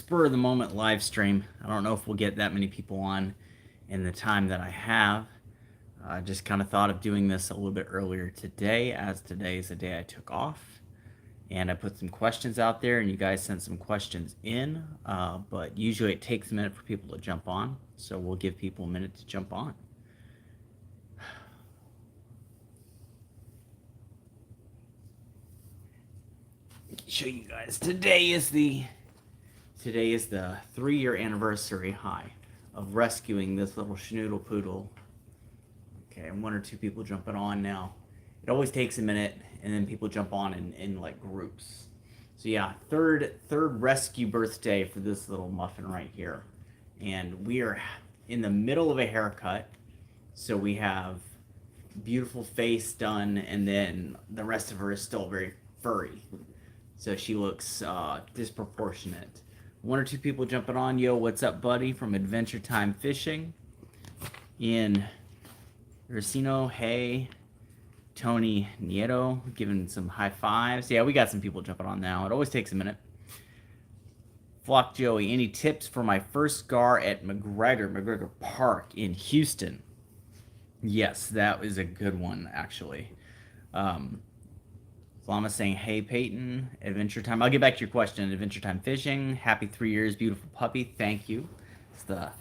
spur of the moment live stream. I don't know if we'll get that many people on in the time that I have. I just kind of thought of doing this a little bit earlier today, as today is the day I took off. And I put some questions out there, and you guys sent some questions in. But usually it takes a minute for people to jump on, so we'll give people a minute to jump on. Show you guys. Today is the 3-year anniversary high of rescuing this little schnoodle poodle. Okay, and 1 or 2 people jumping on now. It always takes a minute, and then people jump on in like groups. So yeah, third rescue birthday for this little muffin right here, and we are in the middle of a haircut. So we have beautiful face done, and then the rest of her is still very furry. So she looks disproportionate. 1 or 2 people jumping on. Yo, what's up, buddy? From Adventure Time Fishing in Racino. Hey, Tony Nieto giving some high fives. Yeah, we got some people jumping on now. It always takes a minute. Flock Joey, any tips for my first gar at McGregor Park in Houston? Yes, that is a good one, actually. Llama saying, hey, Peyton, Adventure Time. I'll get back to your question. Adventure Time Fishing. Happy 3 years, beautiful puppy. Thank you. It's the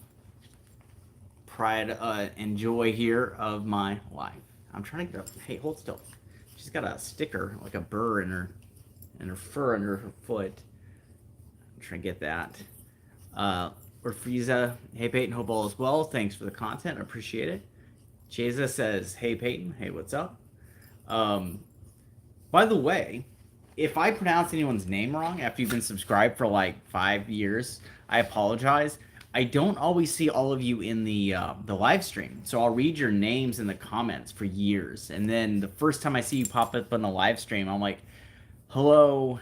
pride and joy here of my life. I'm trying to get up. Hey, hold still. She's got a sticker, like a burr in her fur under her foot. I'm trying to get that. Or Frieza. Hey, Peyton, hope all is well. Thanks for the content. I appreciate it. Cheza says, hey, Peyton. Hey, what's up? By the way, if I pronounce anyone's name wrong after you've been subscribed for like 5 years, I apologize. I don't always see all of you in the live stream, so I'll read your names in the comments for years, and then the first time I see you pop up on the live stream, I'm like, hello,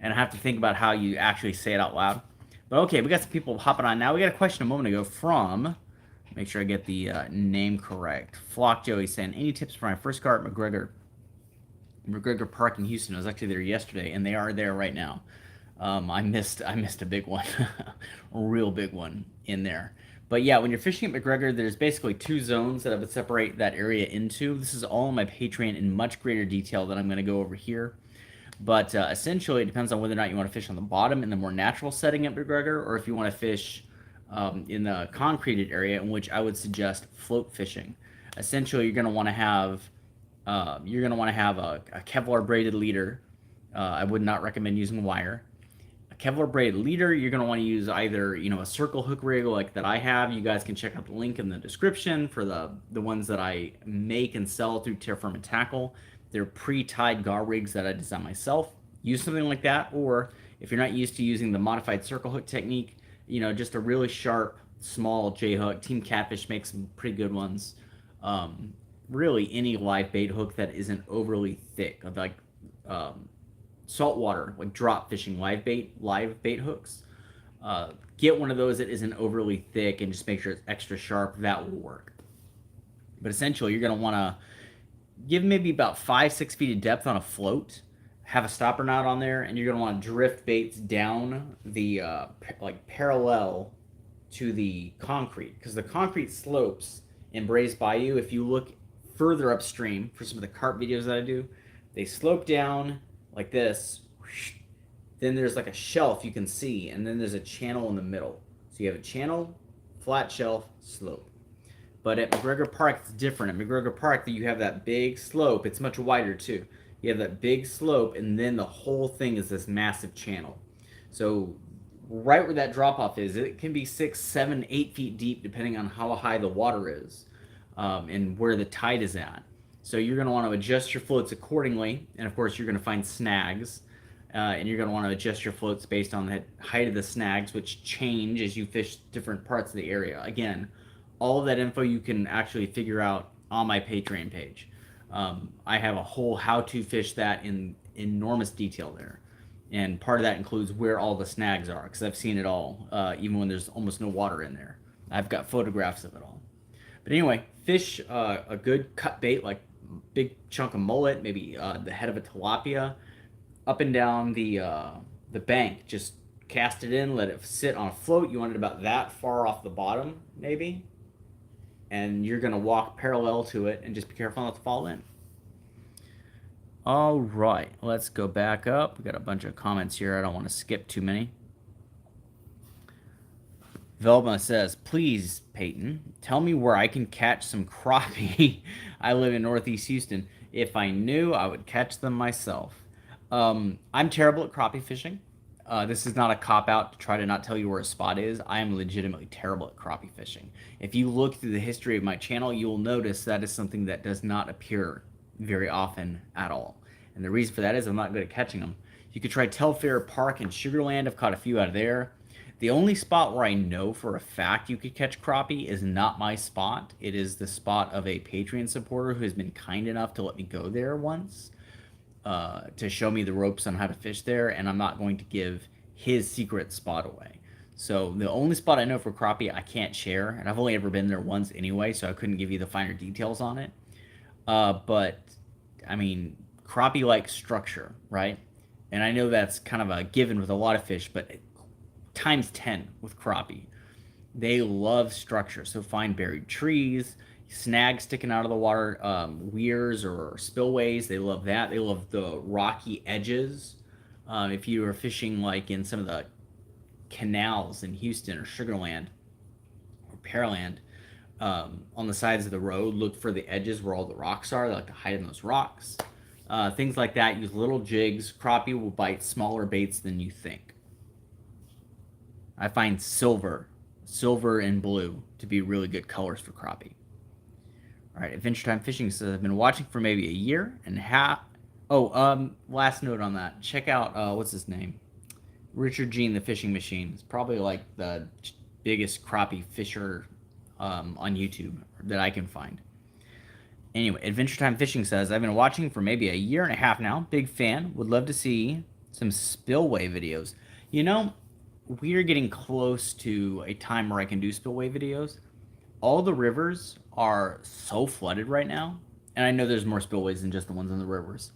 and I have to think about how you actually say it out loud. But okay, we got some people hopping on now. We got a question a moment ago from, make sure I get the name correct, Flock Joey saying, any tips for my first car at McGregor Park in Houston? I was actually there yesterday, and they are there right now. I missed a big one, a real big one in there. But yeah, when you're fishing at McGregor, there's basically 2 zones that I would separate that area into. This is all on my Patreon in much greater detail than I'm going to go over here. But essentially, it depends on whether or not you want to fish on the bottom in the more natural setting at McGregor, or if you want to fish in the concreted area, in which I would suggest float fishing. Essentially, you're going to want to have a Kevlar braided leader. I would not recommend using wire. A Kevlar braided leader, you're going to want to use either a circle hook rig like that I have. You guys can check out the link in the description for the ones that I make and sell through Terra Firma Tackle. They're pre-tied gar rigs that I design myself. Use something like that, or if you're not used to using the modified circle hook technique, just a really sharp, small J hook. Team Catfish makes some pretty good ones. Really any live bait hook that isn't overly thick, like saltwater, like drop fishing live bait hooks. Get one of those that isn't overly thick and just make sure it's extra sharp. That will work. But essentially, you're going to want to give maybe about 5-6 feet of depth on a float. Have a stopper knot on there, and you're going to want to drift baits down the like parallel to the concrete, because the concrete slopes in Bayou, if you look further upstream for some of the carp videos that I do, they slope down like this. Then there's like a shelf you can see, and then there's a channel in the middle. So you have a channel, flat shelf, slope. But at McGregor Park, it's different. At McGregor Park, you have that big slope. It's much wider too. You have that big slope, and then the whole thing is this massive channel. So right where that drop off is, it can be 6, 7, 8 feet deep depending on how high the water is. And where the tide is at. So you're going to want to adjust your floats accordingly, and of course you're going to find snags, and you're going to want to adjust your floats based on the height of the snags, which change as you fish different parts of the area. Again, all of that info you can actually figure out on my Patreon page. I have a whole how to fish that in enormous detail there, and part of that includes where all the snags are, because I've seen it all, even when there's almost no water in there. I've got photographs of it all. But anyway, fish a good cut bait, like big chunk of mullet, maybe the head of a tilapia, up and down the bank, just cast it in, let it sit on a float. You want it about that far off the bottom, maybe. And you're going to walk parallel to it and just be careful not to fall in. All right, let's go back up. We got a bunch of comments here. I don't want to skip too many. Velma says, please, Peyton, tell me where I can catch some crappie. I live in Northeast Houston. If I knew, I would catch them myself. I'm terrible at crappie fishing. This is not a cop-out to try to not tell you where a spot is. I am legitimately terrible at crappie fishing. If you look through the history of my channel, you will notice that is something that does not appear very often at all. And the reason for that is I'm not good at catching them. You could try Terra Park in Sugarland. I've caught a few out of there. The only spot where I know for a fact you could catch crappie is not my spot. It is the spot of a Patreon supporter who has been kind enough to let me go there once to show me the ropes on how to fish there, and I'm not going to give his secret spot away. So the only spot I know for crappie I can't share, and I've only ever been there once anyway, so I couldn't give you the finer details on it. But, I mean, crappie like structure, right? And I know that's kind of a given with a lot of fish, but times 10 with crappie. They love structure, so find buried trees, snags sticking out of the water, weirs or spillways. They love that. They love the rocky edges. If you are fishing like in some of the canals in Houston or Sugarland or Pearland, on the sides of the road, look for the edges where all the rocks are. They like to hide in those rocks. Things like that. Use little jigs. Crappie will bite smaller baits than you think. I find silver and blue to be really good colors for crappie. All right, Adventure Time Fishing says, I've been watching for maybe a year and a half. Oh, last note on that. Check out, what's his name? Richard Jean, the Fishing Machine. It's probably like the biggest crappie fisher on YouTube that I can find. Anyway, Adventure Time Fishing says, I've been watching for maybe a year and a half now. Big fan. Would love to see some spillway videos. You know, we're getting close to a time where I can do spillway videos. All the rivers are so flooded right now, and I know there's more spillways than just the ones in the rivers,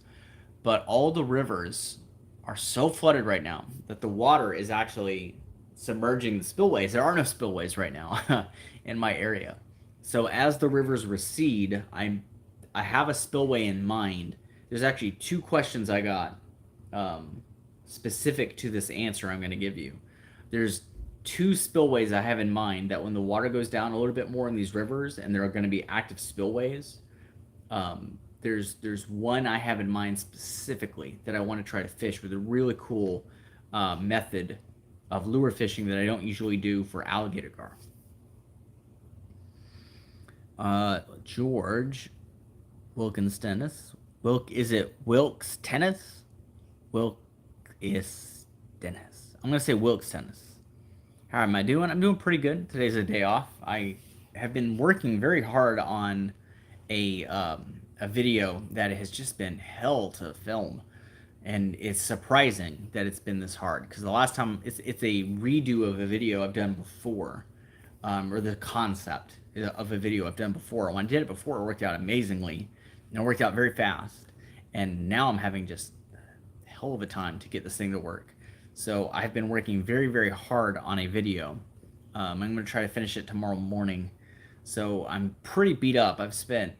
but all the rivers are so flooded right now that the water is actually submerging the spillways. There are no spillways right now in my area. So as the rivers recede, I have a spillway in mind. There's actually 2 questions I got specific to this answer I'm going to give you. There's 2 spillways I have in mind that when the water goes down a little bit more in these rivers and there are going to be active spillways, there's one I have in mind specifically that I want to try to fish with a really cool method of lure fishing that I don't usually do for alligator gar. George Wilkins Tennis. Is it Wilkes Tennis? Wilk is Dennis. I'm going to say Wilkes Tennis. How am I doing? I'm doing pretty good. Today's a day off. I have been working very hard on a video that has just been hell to film. And it's surprising that it's been this hard, because the last time it's a redo of a video I've done before, or the concept of a video I've done before. When I did it before, it worked out amazingly, and it worked out very fast. And now I'm having just a hell of a time to get this thing to work. So I've been working very, very hard on a video. I'm going to try to finish it tomorrow morning. So I'm pretty beat up. I've spent,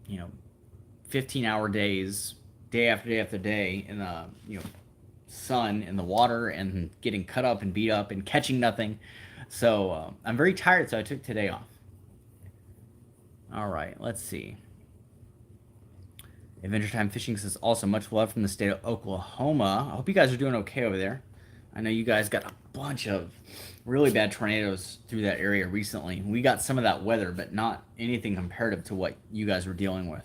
15-hour days, day after day after day in the, sun in the water and getting cut up and beat up and catching nothing. So I'm very tired, so I took today off. All right, let's see. Adventure Time Fishing says, also much love from the state of Oklahoma. I hope you guys are doing okay over there. I know you guys got a bunch of really bad tornadoes through that area recently. We got some of that weather, but not anything comparative to what you guys were dealing with.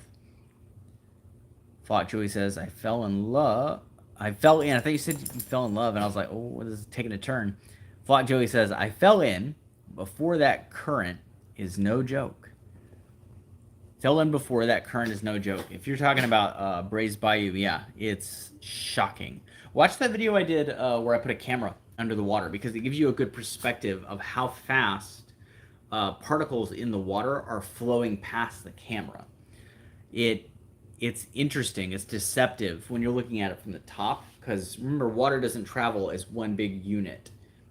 Flock Joey says, I fell in love. I thought you said you fell in love, and I was like, oh, this is taking a turn. Flock Joey says, I fell in before that current is no joke. Fell in before that current is no joke. If you're talking about Braised Bayou, yeah, it's shocking. Watch that video I did where I put a camera under the water, because it gives you a good perspective of how fast particles in the water are flowing past the camera. It's interesting. It's deceptive when you're looking at it from the top. because remember, water doesn't travel as one big unit.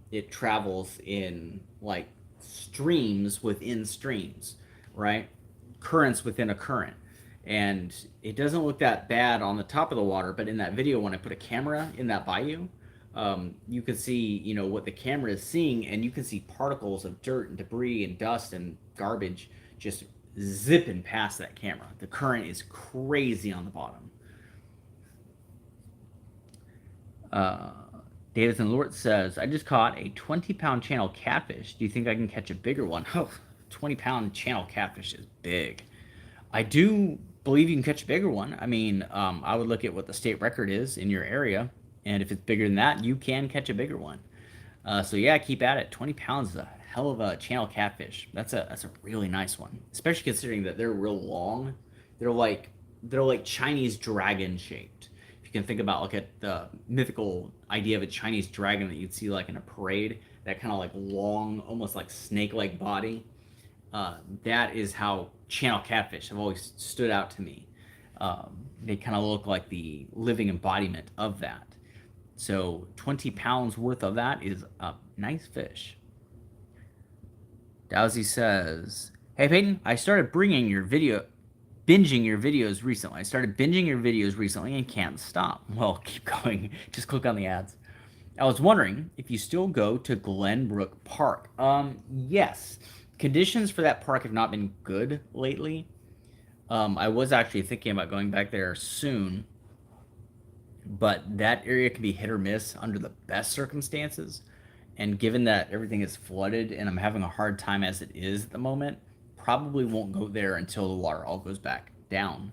It travels in like streams within streams, right? Currents within a current. And it doesn't look that bad on the top of the water, but in that video, when I put a camera in that bayou, you can see, what the camera is seeing, and you can see particles of dirt and debris and dust and garbage just zipping past that camera. The current is crazy on the bottom. Davidson Lort says, I just caught a 20-pound channel catfish. Do you think I can catch a bigger one? Oh, 20-pound channel catfish is big. I do believe you can catch a bigger one. I mean, I would look at what the state record is in your area, and if it's bigger than that, you can catch a bigger one. So yeah, keep at it. 20 pounds is a hell of a channel catfish. That's a really nice one, especially considering that they're real long. They're like Chinese dragon shaped. If you can think about like the mythical idea of a Chinese dragon that you'd see like in a parade, that kind of like long, almost like snake-like body. That is how channel catfish have always stood out to me. They kind of look like the living embodiment of that. So 20 pounds worth of that is a nice fish. Dowsy says, hey Peyton, I started binging your videos recently and can't stop. Well, keep going. Just click on the ads. I was wondering if you still go to Glenbrook Park. Yes. Conditions for that park have not been good lately. I was actually thinking about going back there soon, but that area can be hit or miss under the best circumstances. And given that everything is flooded and I'm having a hard time as it is at the moment, probably won't go there until the water all goes back down.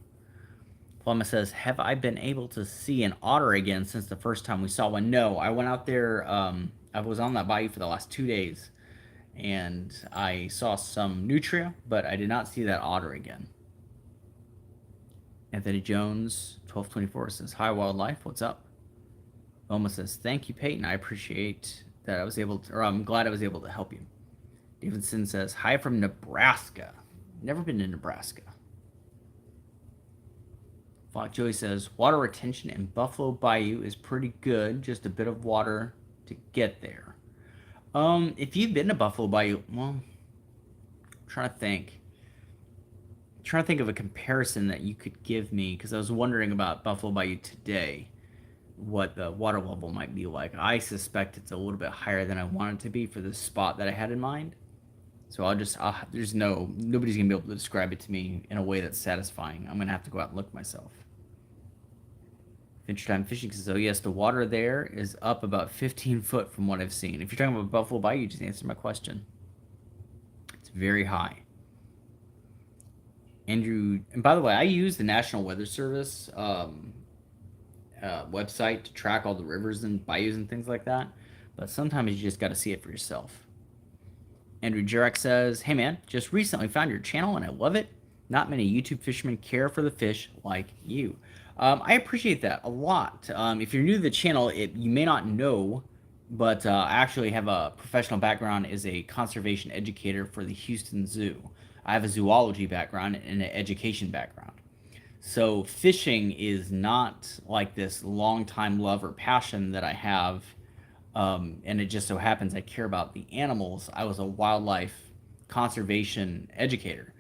Plumma says, have I been able to see an otter again since the first time we saw one? No, I went out there. I was on that bayou for the last 2 days, and I saw some nutria, but I did not see that otter again. Anthony Jones, 1224 says, hi, wildlife, what's up? Wilma says, thank you, Peyton. I appreciate that I was able to, or I'm glad I was able to help you. Davidson says, hi from Nebraska. Never been to Nebraska. Flock Joey says, water retention in Buffalo Bayou is pretty good, just a bit of water to get there. If you've been to Buffalo Bayou, well, I'm trying to think of a comparison that you could give me, because I was wondering about Buffalo Bayou today, what the water level might be like. I suspect it's a little bit higher than I want it to be for the spot that I had in mind. So nobody's gonna be able to describe it to me in a way that's satisfying. I'm gonna have to go out and look myself. Adventure Time Fishing says, oh yes, the water there is up about 15 foot from what I've seen. If you're talking about Buffalo Bayou, you just answered my question. It's very high. Andrew, and by the way, I use the National Weather Service website to track all the rivers and bayous and things like that, but sometimes you just got to see it for yourself. Andrew Jurek says, hey man, just recently found your channel and I love it. Not many YouTube fishermen care for the fish like you. I appreciate that a lot. If you're new to the channel, you may not know, but I actually have a professional background as a conservation educator for the Houston Zoo. I have a zoology background and an education background. So fishing is not like this long-time love or passion that I have, and it just so happens I care about the animals. I was a wildlife conservation educator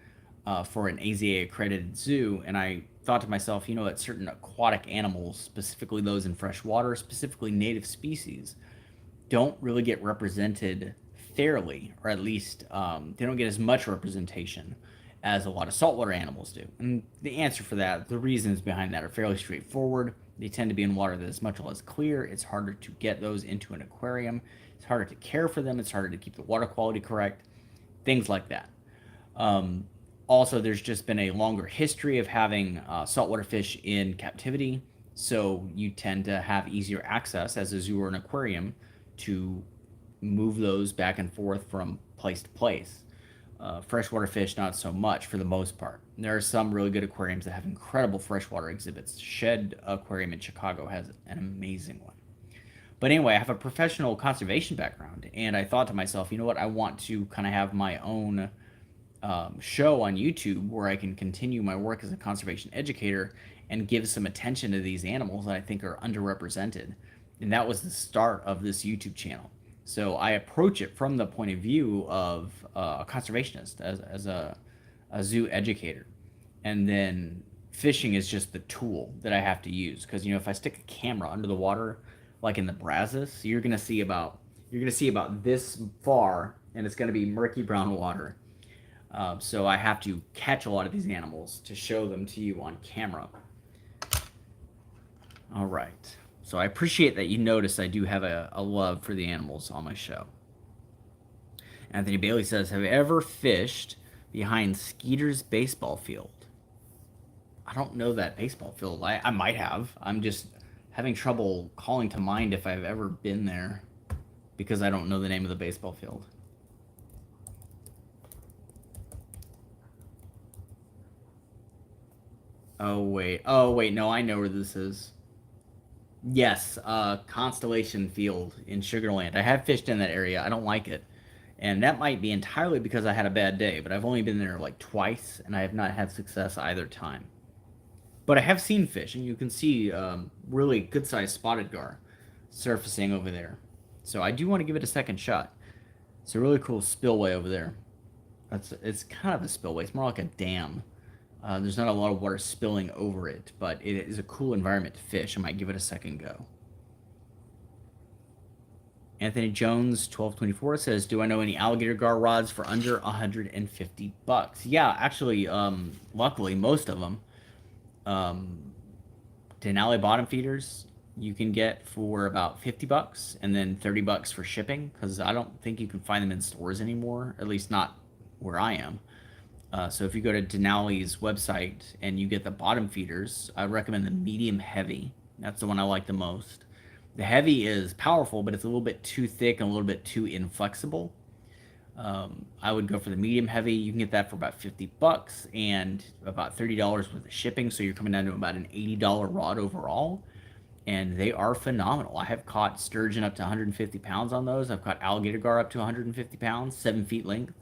for an AZA-accredited zoo, and I thought to myself, that certain aquatic animals, specifically those in fresh water, specifically native species, don't really get represented fairly, or at least they don't get as much representation as a lot of saltwater animals do. And the answer for that, the reasons behind that are fairly straightforward. They tend to be in water that is much less clear. It's harder to get those into an aquarium. It's harder to care for them. It's harder to keep the water quality correct. Things like that. Also, there's just been a longer history of having saltwater fish in captivity. So you tend to have easier access as a zoo or an aquarium to move those back and forth from place to place. Freshwater fish, not so much for the most part. There are some really good aquariums that have incredible freshwater exhibits. Shed Aquarium in Chicago has an amazing one. But anyway, I have a professional conservation background, and I thought to myself, you know what, I want to kind of have my own show on YouTube where I can continue my work as a conservation educator and give some attention to these animals that I think are underrepresented. And that was the start of this YouTube channel. So I approach it from the point of view of a conservationist, as a zoo educator. And then fishing is just the tool that I have to use. Because, you know, if I stick a camera under the water, like in the Brazos, you're gonna see about this far, and it's gonna be murky brown water. So I have to catch a lot of these animals to show them to you on camera. All right. So I appreciate that you noticed I do have a love for the animals on my show. Anthony Bailey says, have you ever fished behind Skeeter's baseball field? I don't know that baseball field. I might have. I'm just having trouble calling to mind if I've ever been there because I don't know the name of the baseball field. Oh wait. Oh wait, no, I know where this is. Yes, Constellation Field in Sugarland. I have fished in that area. I don't like it. And that might be entirely because I had a bad day, but I've only been there like twice and I have not had success either time. But I have seen fish, and you can see really good sized spotted gar surfacing over there. So I do want to give it a second shot. It's a really cool spillway over there. It's kind of a spillway. It's more like a dam. There's not a lot of water spilling over it, but it is a cool environment to fish. I might give it a second go. Anthony Jones 1224 says, "Do I know any alligator gar rods for under 150 bucks?" Yeah, actually, luckily most of them. Um, Denali bottom feeders you can get for about 50 bucks and then 30 bucks for shipping because I don't think you can find them in stores anymore, at least not where I am. So if you go to Denali's website and you get the bottom feeders, I recommend the medium heavy. That's the one I like the most. The heavy is powerful, but it's a little bit too thick and a little bit too inflexible. I would go for the medium heavy. You can get that for about 50 bucks and about $30 worth of shipping. So you're coming down to about an $80 rod overall. And they are phenomenal. I have caught sturgeon up to 150 pounds on those. I've caught alligator gar up to 150 pounds, 7 feet length.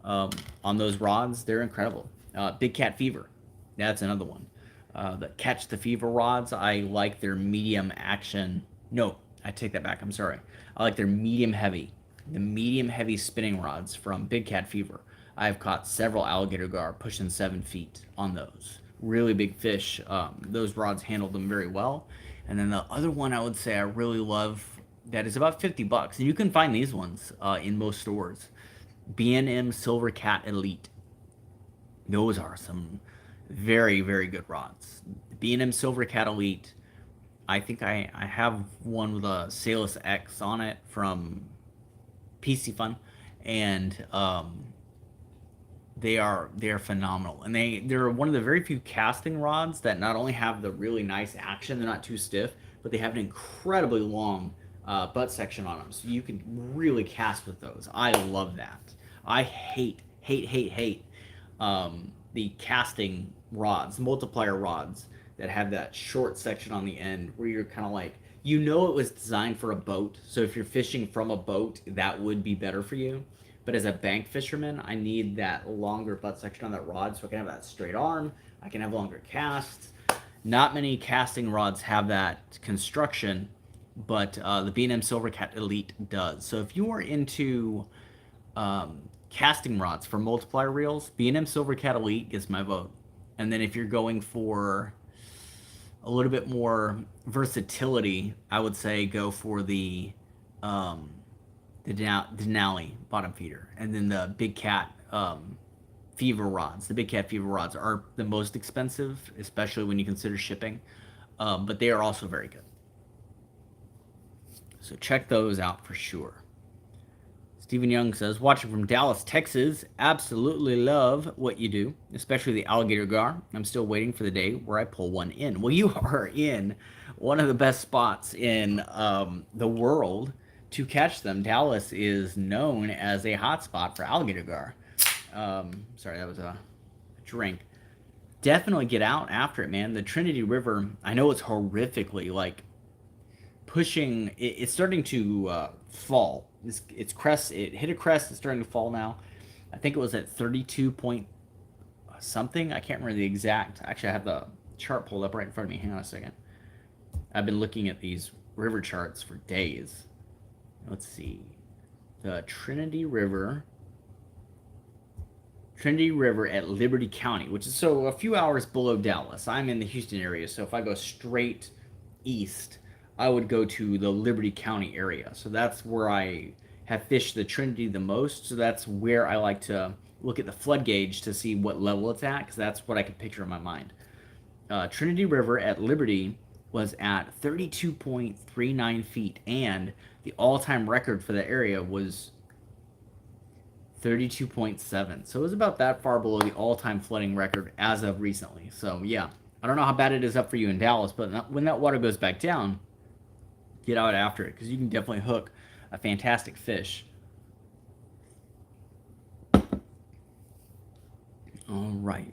On those rods, they're incredible. Big Cat Fever, that's another one. The Catch the Fever rods, I like their medium action. No, I take that back. I'm sorry. I like their medium heavy. The medium heavy spinning rods from Big Cat Fever. I've caught several alligator gar pushing 7 feet on those. Really big fish. Those rods handled them very well. And then the other one I would say I really love that is about 50 bucks. And you can find these ones in most stores. B&M Silver Cat Elite. Those are some very, very good rods. B&M Silver Cat Elite. I think I have one with a Salus X on it from PC Fun, and they are phenomenal, and they're one of the very few casting rods that not only have the really nice action, they're not too stiff, but they have an incredibly long butt section on them, so you can really cast with those. I love that. I hate the casting rods, multiplier rods that have that short section on the end where you're kind of like, you know, it was designed for a boat. So if you're fishing from a boat, that would be better for you. But as a bank fisherman, I need that longer butt section on that rod so I can have that straight arm. I can have longer casts. Not many casting rods have that construction, but the B&M Silvercat Elite does. So if you are into casting rods for multiplier reels, B&M Silvercat Elite gets my vote. And then if you're going for a little bit more versatility, I would say go for the Denali bottom feeder, and then the Big Cat Fever rods. The Big Cat Fever rods are the most expensive, especially when you consider shipping, but they are also very good. So check those out for sure. Stephen Young says, watching from Dallas, Texas, absolutely love what you do, especially the alligator gar. I'm still waiting for the day where I pull one in. Well, you are in one of the best spots in the world to catch them. Dallas is known as a hotspot for alligator gar. Sorry, that was a drink. Definitely get out after it, man. The Trinity River, I know it's horrifically like pushing. It's starting to fall. It's crest. It hit a crest. It's starting to fall now. I think it was at 32 point something. I can't remember the exact. Actually, I have the chart pulled up right in front of me. Hang on a second. I've been looking at these river charts for days. Let's see. The Trinity River at Liberty County, which is so a few hours below Dallas. I'm in the Houston area, so if I go straight east, I would go to the Liberty County area. So that's where I have fished the Trinity the most. So that's where I like to look at the flood gauge to see what level it's at, because that's what I can picture in my mind. Trinity River at Liberty was at 32.39 feet, and the all-time record for the area was 32.7. So it was about that far below the all-time flooding record as of recently. So yeah, I don't know how bad it is up for you in Dallas, but when that water goes back down, get out after it, because you can definitely hook a fantastic fish. Alrighty.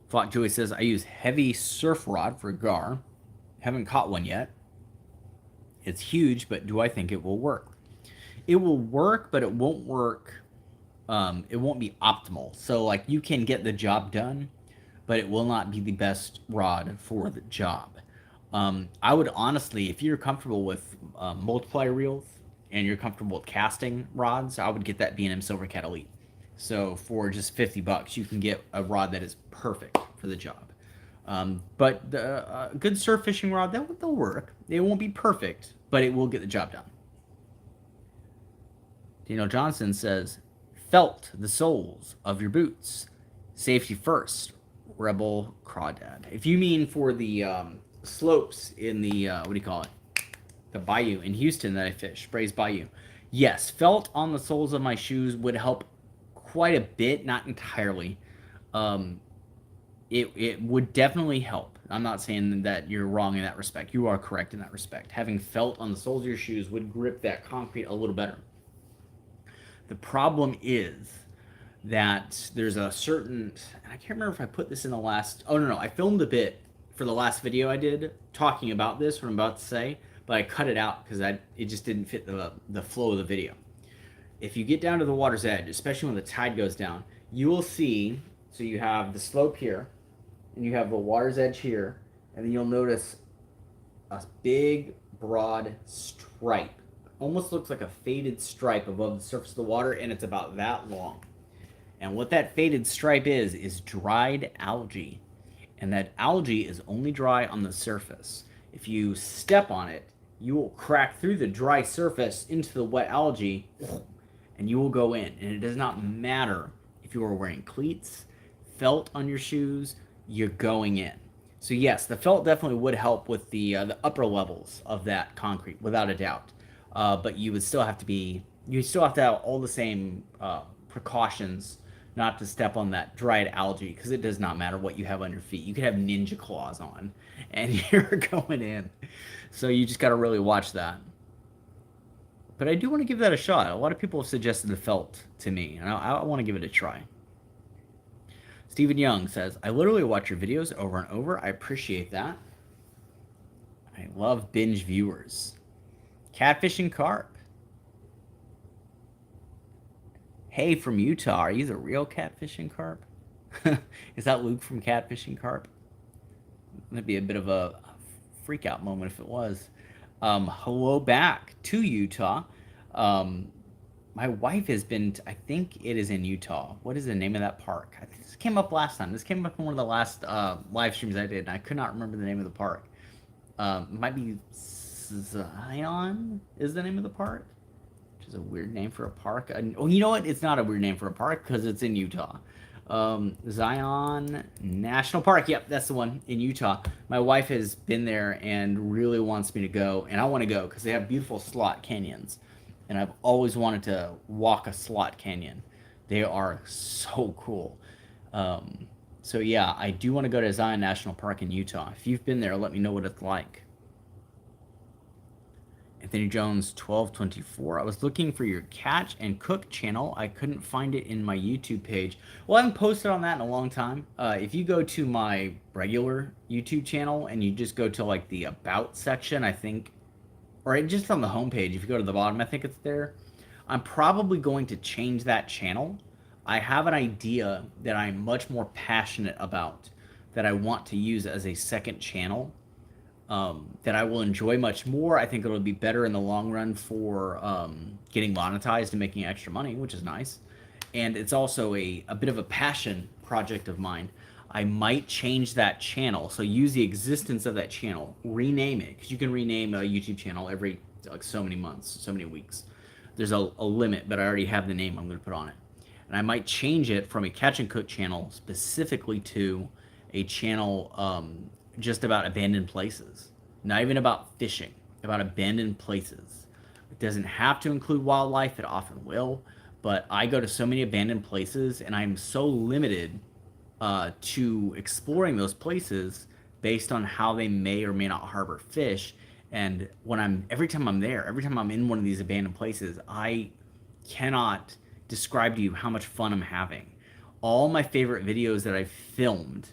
Flock Joey says, I use heavy surf rod for gar. Haven't caught one yet. It's huge, but do I think it will work? It will work, but it won't work. It won't be optimal. So, like, you can get the job done, but it will not be the best rod for the job. I would honestly, if you're comfortable with multiplier reels and you're comfortable with casting rods, I would get that B&M Silvercat Elite. So for just $50, you can get a rod that is perfect for the job. But the good surf fishing rod, they'll work. It won't be perfect, but it will get the job done. Daniel Johnson says, felt the soles of your boots. Safety first. Rebel Crawdad. If you mean for the slopes in the, what do you call it? The Bayou in Houston that I fish, Spray's Bayou. Yes, felt on the soles of my shoes would help quite a bit, not entirely. It would definitely help. I'm not saying that you're wrong in that respect. You are correct in that respect. Having felt on the soles of your shoes would grip that concrete a little better. The problem is that there's a certain, I can't remember if I put this in the last, oh no, I filmed a bit for the last video I did talking about this, what I'm about to say, but I cut it out because it just didn't fit the flow of the video. If you get down to the water's edge, especially when the tide goes down, you will see, so you have the slope here, and you have the water's edge here, and then you'll notice a big, broad stripe. Almost looks like a faded stripe above the surface of the water, and it's about that long. And what that faded stripe is dried algae. And that algae is only dry on the surface. If you step on it, you will crack through the dry surface into the wet algae, and you will go in. And it does not matter if you are wearing cleats, felt on your shoes, you're going in. So yes, the felt definitely would help with the upper levels of that concrete, without a doubt. But you would still have to have all the same precautions not to step on that dried algae, because it does not matter what you have on your feet. You could have ninja claws on, and you're going in. So you just got to really watch that. But I do want to give that a shot. A lot of people have suggested the felt to me, and I want to give it a try. Stephen Young says, I literally watch your videos over and over. I appreciate that. I love binge viewers. Catfish and carp. Hey, from Utah, are you the real Catfish and carp? Is that Luke from Catfish and carp? That'd be a bit of a freak out moment if it was. Hello back to Utah. My wife has been, I think it is in Utah. What is the name of that park? I think this came up last time. This came up in one of the last live streams I did, and I could not remember the name of the park. It might be Zion is the name of the park, which is a weird name for a park. Oh, you know what? It's not a weird name for a park because it's in Utah. Zion National Park. Yep, that's the one in Utah. My wife has been there and really wants me to go, and I want to go because they have beautiful slot canyons, and I've always wanted to walk a slot canyon. They are so cool. So yeah, I do want to go to Zion National Park in Utah. If you've been there, let me know what it's like. Anthony Jones 1224. I was looking for your catch and cook channel. I couldn't find it in my YouTube page. Well, I haven't posted on that in a long time. If you go to my regular YouTube channel and you just go to like the about section, I think, or just on the homepage, if you go to the bottom, I think it's there. I'm probably going to change that channel. I have an idea that I'm much more passionate about that I want to use as a second channel, that I will enjoy much more. I think it'll be better in the long run for getting monetized and making extra money, which is nice. And it's also a bit of a passion project of mine. I might change that channel. So use the existence of that channel, rename it, because you can rename a YouTube channel every like so many months, so many weeks. There's a limit, but I already have the name I'm going to put on it. And I might change it from a catch and cook channel specifically to a channel just about abandoned places. Not even about fishing, about abandoned places. It doesn't have to include wildlife, it often will. But I go to so many abandoned places and I'm so limited to exploring those places based on how they may or may not harbor fish. And every time I'm there, every time I'm in one of these abandoned places, I cannot describe to you how much fun I'm having. All my favorite videos that I've filmed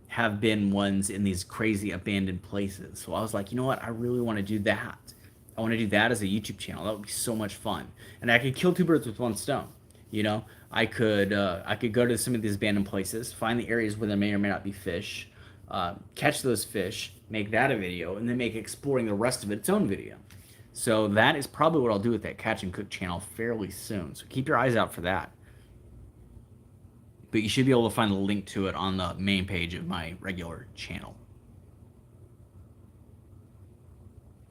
have been ones in these crazy abandoned places. So I was like, you know what? I really want to do that. I want to do that as a YouTube channel. That would be so much fun. And I could kill two birds with one stone. You know, I could go to some of these abandoned places, find the areas where there may or may not be fish, catch those fish, make that a video, and then make exploring the rest of it its own video. So that is probably what I'll do with that Catch and Cook channel fairly soon. So keep your eyes out for that. But you should be able to find the link to it on the main page of my regular channel.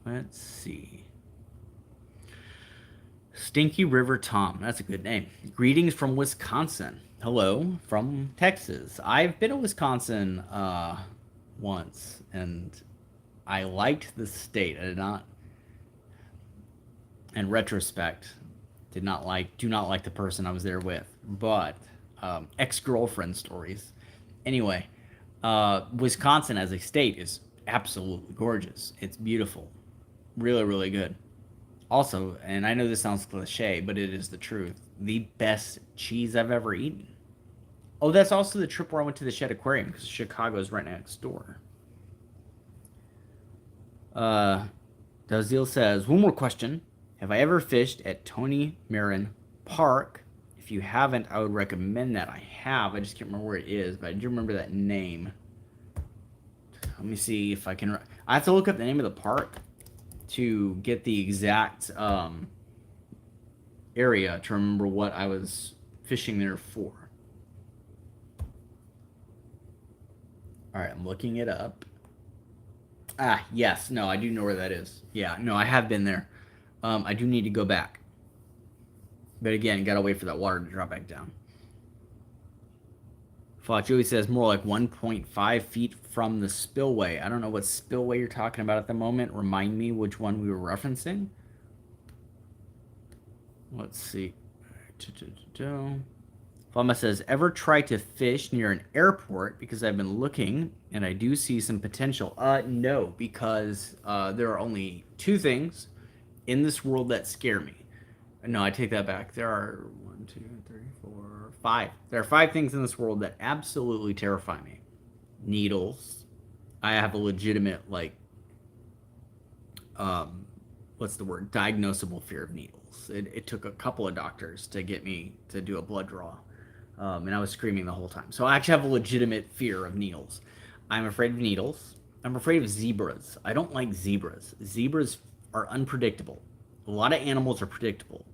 Let's see. Stinky River Tom. That's a good name. Greetings from Wisconsin. Hello from Texas. I've been to Wisconsin once, and I liked the state. I did not, in retrospect, do not like the person I was there with. But ex-girlfriend stories. Anyway, Wisconsin as a state is absolutely gorgeous. It's beautiful. Really, really good. Also, and I know this sounds cliche, but it is the truth, the best cheese I've ever eaten. Oh, that's also the trip where I went to the Shed Aquarium, because Chicago is right next door. Dazil says, one more question. Have I ever fished at Tony Marin Park? If you haven't, I would recommend that. I have. I just can't remember where it is, but I do remember that name. Let me see if I can... I have to look up the name of the park to get the exact area to remember what I was fishing there for. All right, I'm looking it up. Ah, yes. No, I do know where that is. Yeah, no, I have been there. I do need to go back. But again, gotta wait for that water to drop back down. Joey says more like 1.5 feet from the spillway. I don't know what spillway you're talking about at the moment. Remind me which one we were referencing. Let's see. Fama says, ever try to fish near an airport? Because I've been looking and I do see some potential. No, because there are only two things in this world that scare me. No, I take that back. There are 1, 2, 3, 4, 5. There are 5 things in this world that absolutely terrify me. Needles. I have a legitimate, like, what's the word? Diagnosable fear of needles. It took a couple of doctors to get me to do a blood draw. And I was screaming the whole time. So I actually have a legitimate fear of needles. I'm afraid of needles. I'm afraid of zebras. I don't like zebras. Zebras are unpredictable. A lot of animals are predictable.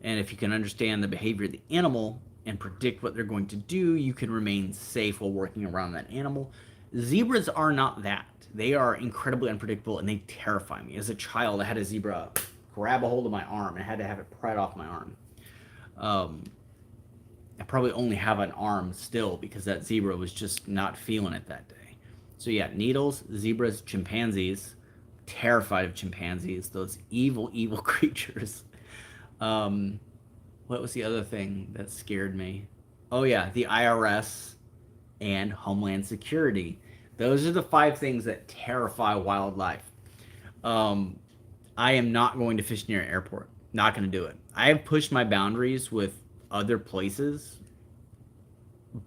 And if you can understand the behavior of the animal and predict what they're going to do, you can remain safe while working around that animal. Zebras are not that. They are incredibly unpredictable and they terrify me. As a child, I had a zebra grab a hold of my arm and I had to have it pried off my arm. I probably only have an arm still because that zebra was just not feeling it that day. So yeah, needles, zebras, chimpanzees. Terrified of chimpanzees, those evil, evil creatures. What was the other thing that scared me? Oh yeah, the IRS and Homeland Security. Those are the 5 things that terrify wildlife. I am not going to fish near an airport. Not going to do it. I have pushed my boundaries with other places,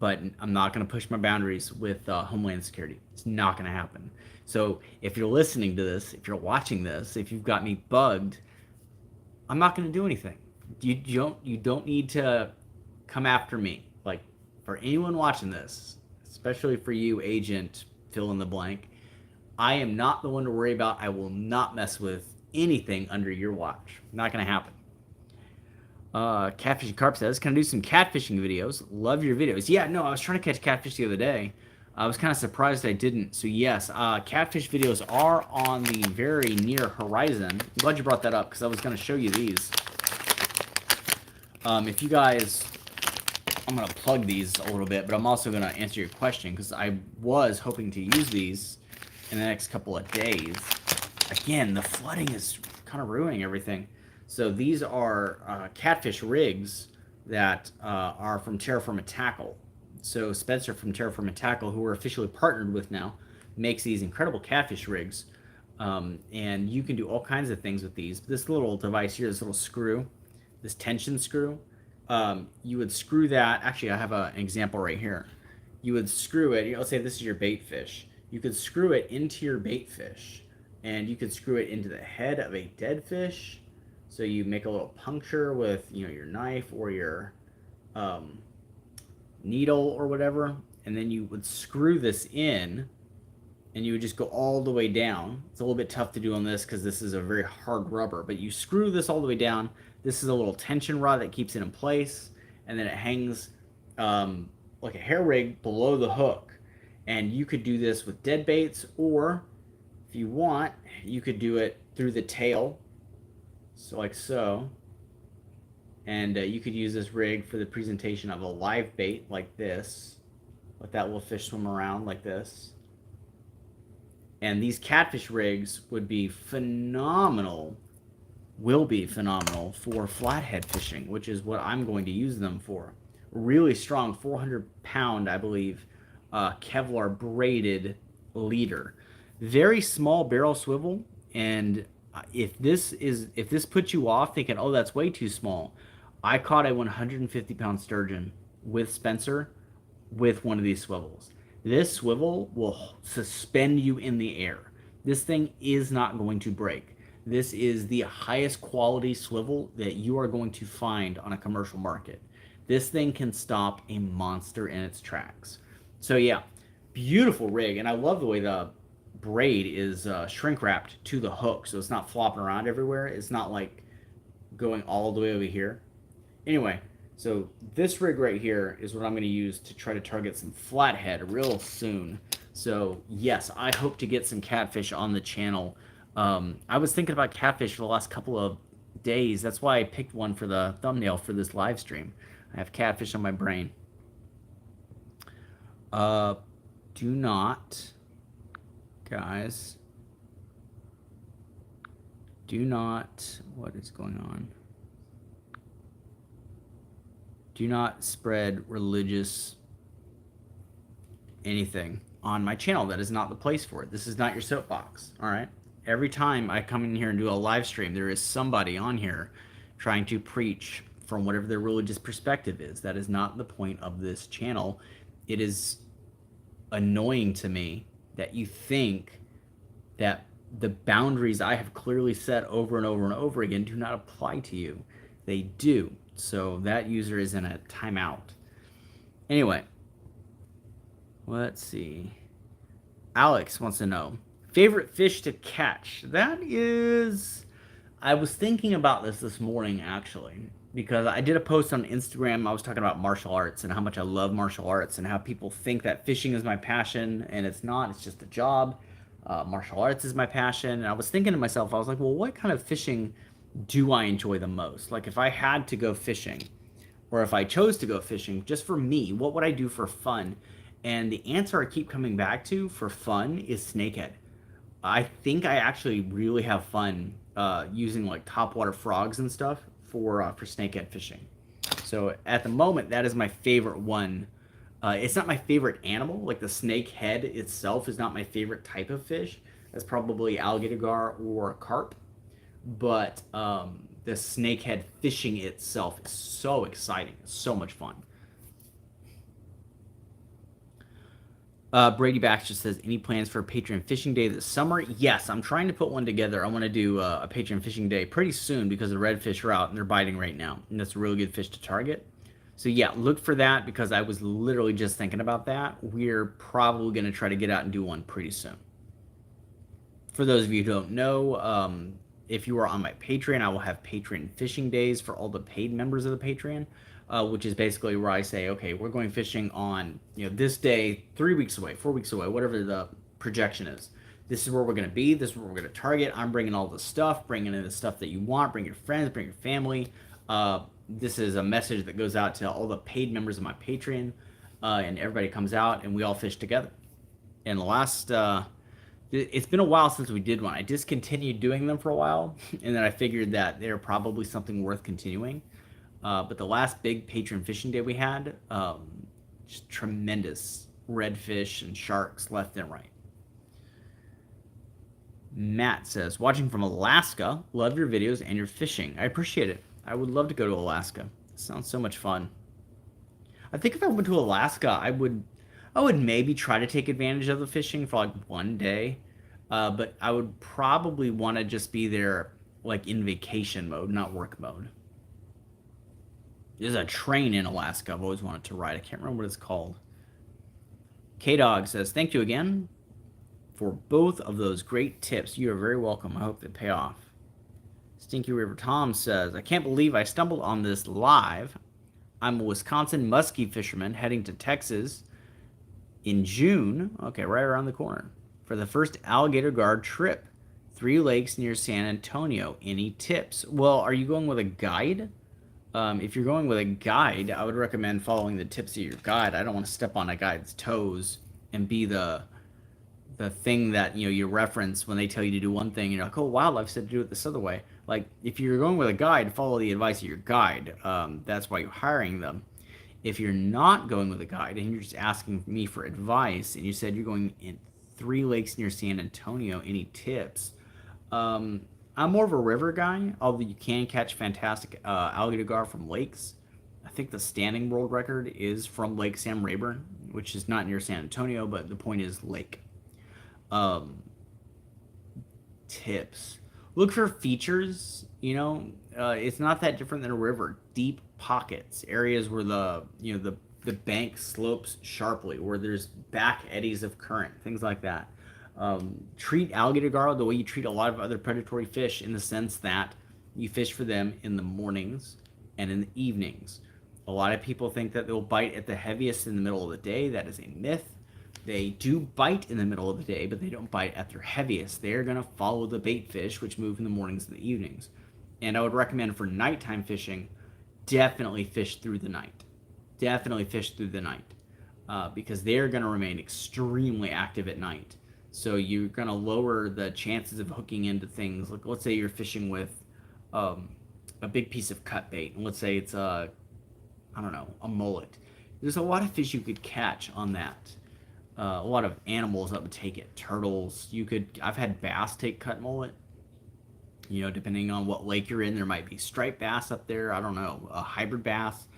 but I'm not going to push my boundaries with Homeland Security. It's not going to happen. So if you're listening to this, if you're watching this, if you've got me bugged, I'm not going to do anything. you don't need to come after me. Like, for anyone watching this, especially for you, agent fill in the blank, I am not the one to worry about. I will not mess with anything under your watch. Not gonna happen. Catfish and Carp says, "Can I do some catfishing videos? Love your videos." Yeah, no, I was trying to catch catfish the other day. I was kind of surprised I didn't. So yes, catfish videos are on the very near horizon. I'm glad you brought that up because I was going to show you these. If you guys, I'm going to plug these a little bit, but I'm also going to answer your question because I was hoping to use these in the next couple of days. Again, the flooding is kind of ruining everything. So these are catfish rigs that are from Terra Firma Tackle. So Spencer from Terra Firma Tackle, who we're officially partnered with now, makes these incredible catfish rigs. And you can do all kinds of things with these. This little device here, this little screw, this tension screw, you would screw that. Actually, I have an example right here. You would screw it. Let's say this is your bait fish. You could screw it into your bait fish, and you could screw it into the head of a dead fish. So you make a little puncture with, your knife or your needle or whatever, and then you would screw this in, and you would just go all the way down. It's a little bit tough to do on this because this is a very hard rubber, but you screw this all the way down. This is a little tension rod that keeps it in place, and then it hangs like a hair rig below the hook. And you could do this with dead baits, or if you want, you could do it through the tail, so like so. And you could use this rig for the presentation of a live bait like this. Let that little fish swim around like this. And these catfish rigs would be phenomenal, will be phenomenal for flathead fishing, which is what I'm going to use them for. Really strong, 400-pound, I believe, Kevlar braided leader. Very small barrel swivel, and if this puts you off thinking, oh, that's way too small, I caught a 150-pound sturgeon with Spencer with one of these swivels. This swivel will suspend you in the air. This thing is not going to break. This is the highest quality swivel that you are going to find on a commercial market. This thing can stop a monster in its tracks. So yeah, beautiful rig, and I love the way the braid is shrink wrapped to the hook, so it's not flopping around everywhere. It's not like going all the way over here. Anyway, so this rig right here is what I'm going to use to try to target some flathead real soon. So yes, I hope to get some catfish on the channel. I was thinking about catfish for the last couple of days. That's why I picked one for the thumbnail for this live stream. I have catfish on my brain. Do not, guys, do not, what is going on? Do not spread religious anything on my channel. That is not the place for it. This is not your soapbox, all right? Every time I come in here and do a live stream, there is somebody on here trying to preach from whatever their religious perspective is. That is not the point of this channel. It is annoying to me that you think that the boundaries I have clearly set over and over and over again do not apply to you. They do. So that user is in a timeout. Anyway, let's see. Alex wants to know, favorite fish to catch? That is, I was thinking about this morning, actually, because I did a post on Instagram. I was talking about martial arts and how much I love martial arts and how people think that fishing is my passion, and it's not. It's just a job. Martial arts is my passion. And I was thinking to myself, I was like, well, what kind of fishing do I enjoy the most? Like, if I had to go fishing, or if I chose to go fishing just for me, what would I do for fun? And the answer I keep coming back to for fun is snakehead. I think I actually really have fun using like topwater frogs and stuff for snakehead fishing. So at the moment, that is my favorite one. It's not my favorite animal. Like, the snake head itself is not my favorite type of fish. That's probably alligator gar or carp. But the snakehead fishing itself is so exciting. It's so much fun. Brady Baxter says, any plans for a Patreon fishing day this summer? Yes, I'm trying to put one together. I want to do a Patreon fishing day pretty soon because the redfish are out and they're biting right now. And that's a really good fish to target. So yeah, look for that because I was literally just thinking about that. We're probably going to try to get out and do one pretty soon. For those of you who don't know, if you are on my Patreon, I will have Patreon fishing days for all the paid members of the Patreon, which is basically where I say, okay, we're going fishing on this day, 3 weeks away, 4 weeks away, whatever the projection is. This is where we're going to be. This is where we're going to target. I'm bringing all the stuff, bringing in the stuff that you want. Bring your friends, bring your family. This is a message that goes out to all the paid members of my Patreon, and everybody comes out and we all fish together. And the last it's been a while since we did one. I discontinued doing them for a while, and then I figured that they're probably something worth continuing. But the last big patron fishing day we had, just tremendous redfish and sharks left and right. Matt says, watching from Alaska, love your videos and your fishing. I appreciate it. I would love to go to Alaska. It sounds so much fun. I think if I went to Alaska, I would maybe try to take advantage of the fishing for like one day, but I would probably want to just be there like in vacation mode, not work mode. There's a train in Alaska I've always wanted to ride. I can't remember what it's called. K-Dog says, thank you again for both of those great tips. You are very welcome. I hope they pay off. Stinky River Tom says, I can't believe I stumbled on this live. I'm a Wisconsin muskie fisherman heading to Texas in June, okay, right around the corner, for the first alligator guard trip. 3 lakes near San Antonio. Any tips? Well, are you going with a guide? If you're going with a guide, I would recommend following the tips of your guide. I don't want to step on a guide's toes and be the thing that you reference when they tell you to do one thing. You're like, oh, wildlife said to do it this other way. Like, if you're going with a guide, follow the advice of your guide. That's why you're hiring them. If you're not going with a guide and you're just asking me for advice, and you said you're going in 3 lakes near San Antonio, any tips? I'm more of a river guy, although you can catch fantastic alligator gar from lakes. I think the standing world record is from Lake Sam Rayburn, which is not near San Antonio, but the point is lake. Tips. Look for features, it's not that different than a river. Deep pockets, areas where the bank slopes sharply, where there's back eddies of current, things like that. Treat alligator gar the way you treat a lot of other predatory fish, in the sense that you fish for them in the mornings and in the evenings. A lot of people think that they'll bite at the heaviest in the middle of the day. That is a myth. They do bite in the middle of the day, but they don't bite at their heaviest. They're going to follow the bait fish, which move in the mornings and the evenings. And I would recommend for nighttime fishing, definitely fish through the night. Definitely fish through the night, because they're going to remain extremely active at night. So you're going to lower the chances of hooking into things. Like, let's say you're fishing with a big piece of cut bait, and let's say it's a mullet. There's a lot of fish you could catch on that. A lot of animals that would take it. Turtles. I've had bass take cut mullet. Depending on what lake you're in, there might be striped bass up there. I don't know, a hybrid bass.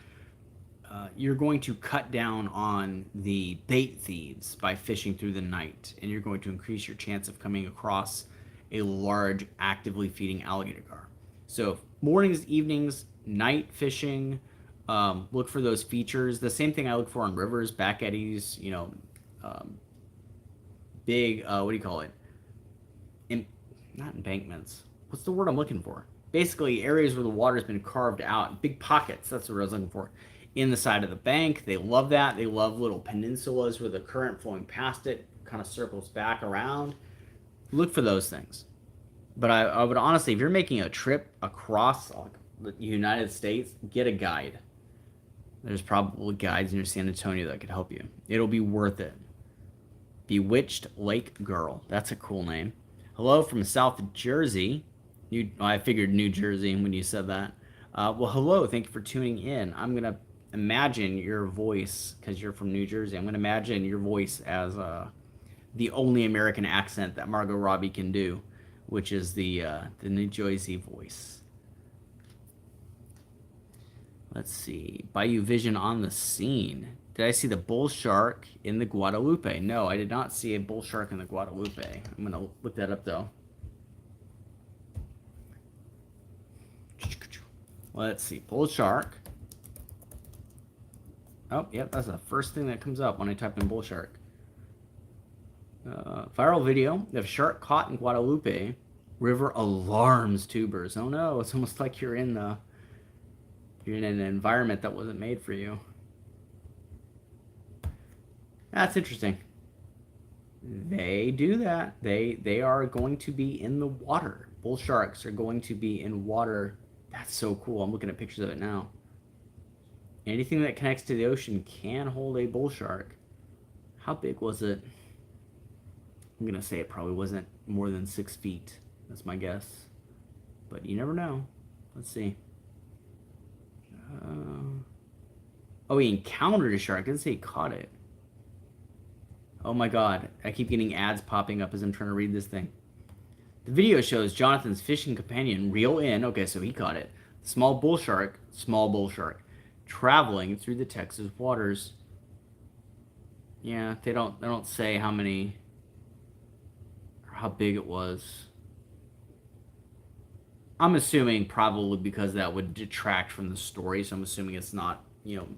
You're going to cut down on the bait thieves by fishing through the night, and you're going to increase your chance of coming across a large, actively feeding alligator gar. So mornings, evenings, night fishing, look for those features. The same thing I look for on rivers, back eddies, big, what do you call it? Not embankments. What's the word I'm looking for? Basically, areas where the water's been carved out. Big pockets, that's what I was looking for. In the side of the bank, they love that. They love little peninsulas where the current flowing past it kind of circles back around. Look for those things. But I would honestly, if you're making a trip across the United States, get a guide. There's probably guides near San Antonio that could help you. It'll be worth it. Bewitched Lake Girl. That's a cool name. Hello from South Jersey. I figured New Jersey when you said that. Well, hello. Thank you for tuning in. I'm going to imagine your voice, because you're from New Jersey. I'm going to imagine your voice as the only American accent that Margot Robbie can do, which is the New Jersey voice. Let's see. Bayou Vision on the scene. Did I see the bull shark in the Guadalupe? No, I did not see a bull shark in the Guadalupe. I'm going to look that up, though. Let's see. Bull shark. Oh, yep, that's the first thing that comes up when I type in bull shark. Viral video of shark caught in Guadalupe River alarms tubers. Oh no, it's almost like you're in an environment that wasn't made for you. That's interesting. They do that. They are going to be in the water. Bull sharks are going to be in water. That's so cool. I'm looking at pictures of it now. Anything that connects to the ocean can hold a bull shark. How big was it? I'm going to say it probably wasn't more than 6 feet. That's my guess. But you never know. Let's see. Oh, he encountered a shark. I didn't say he caught it. Oh my god. I keep getting ads popping up as I'm trying to read this thing. The video shows Jonathan's fishing companion reel in. Okay, so he caught it. Small bull shark, traveling through the Texas waters. Yeah, they don't say how many or how big it was. I'm assuming probably because that would detract from the story, so I'm assuming it's not,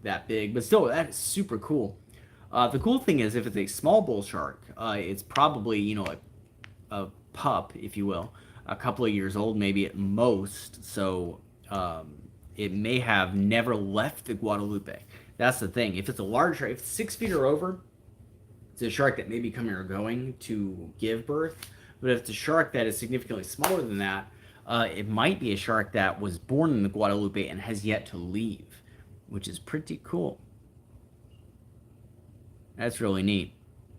that big. But still, that is super cool. The cool thing is, if it's a small bull shark, it's probably, a pup, if you will, a couple of years old, maybe at most. So it may have never left the Guadalupe. That's the thing. If it's a large shark, if it's 6 feet or over, it's a shark that may be coming or going to give birth. But if it's a shark that is significantly smaller than that, it might be a shark that was born in the Guadalupe and has yet to leave, which is pretty cool. That's really neat.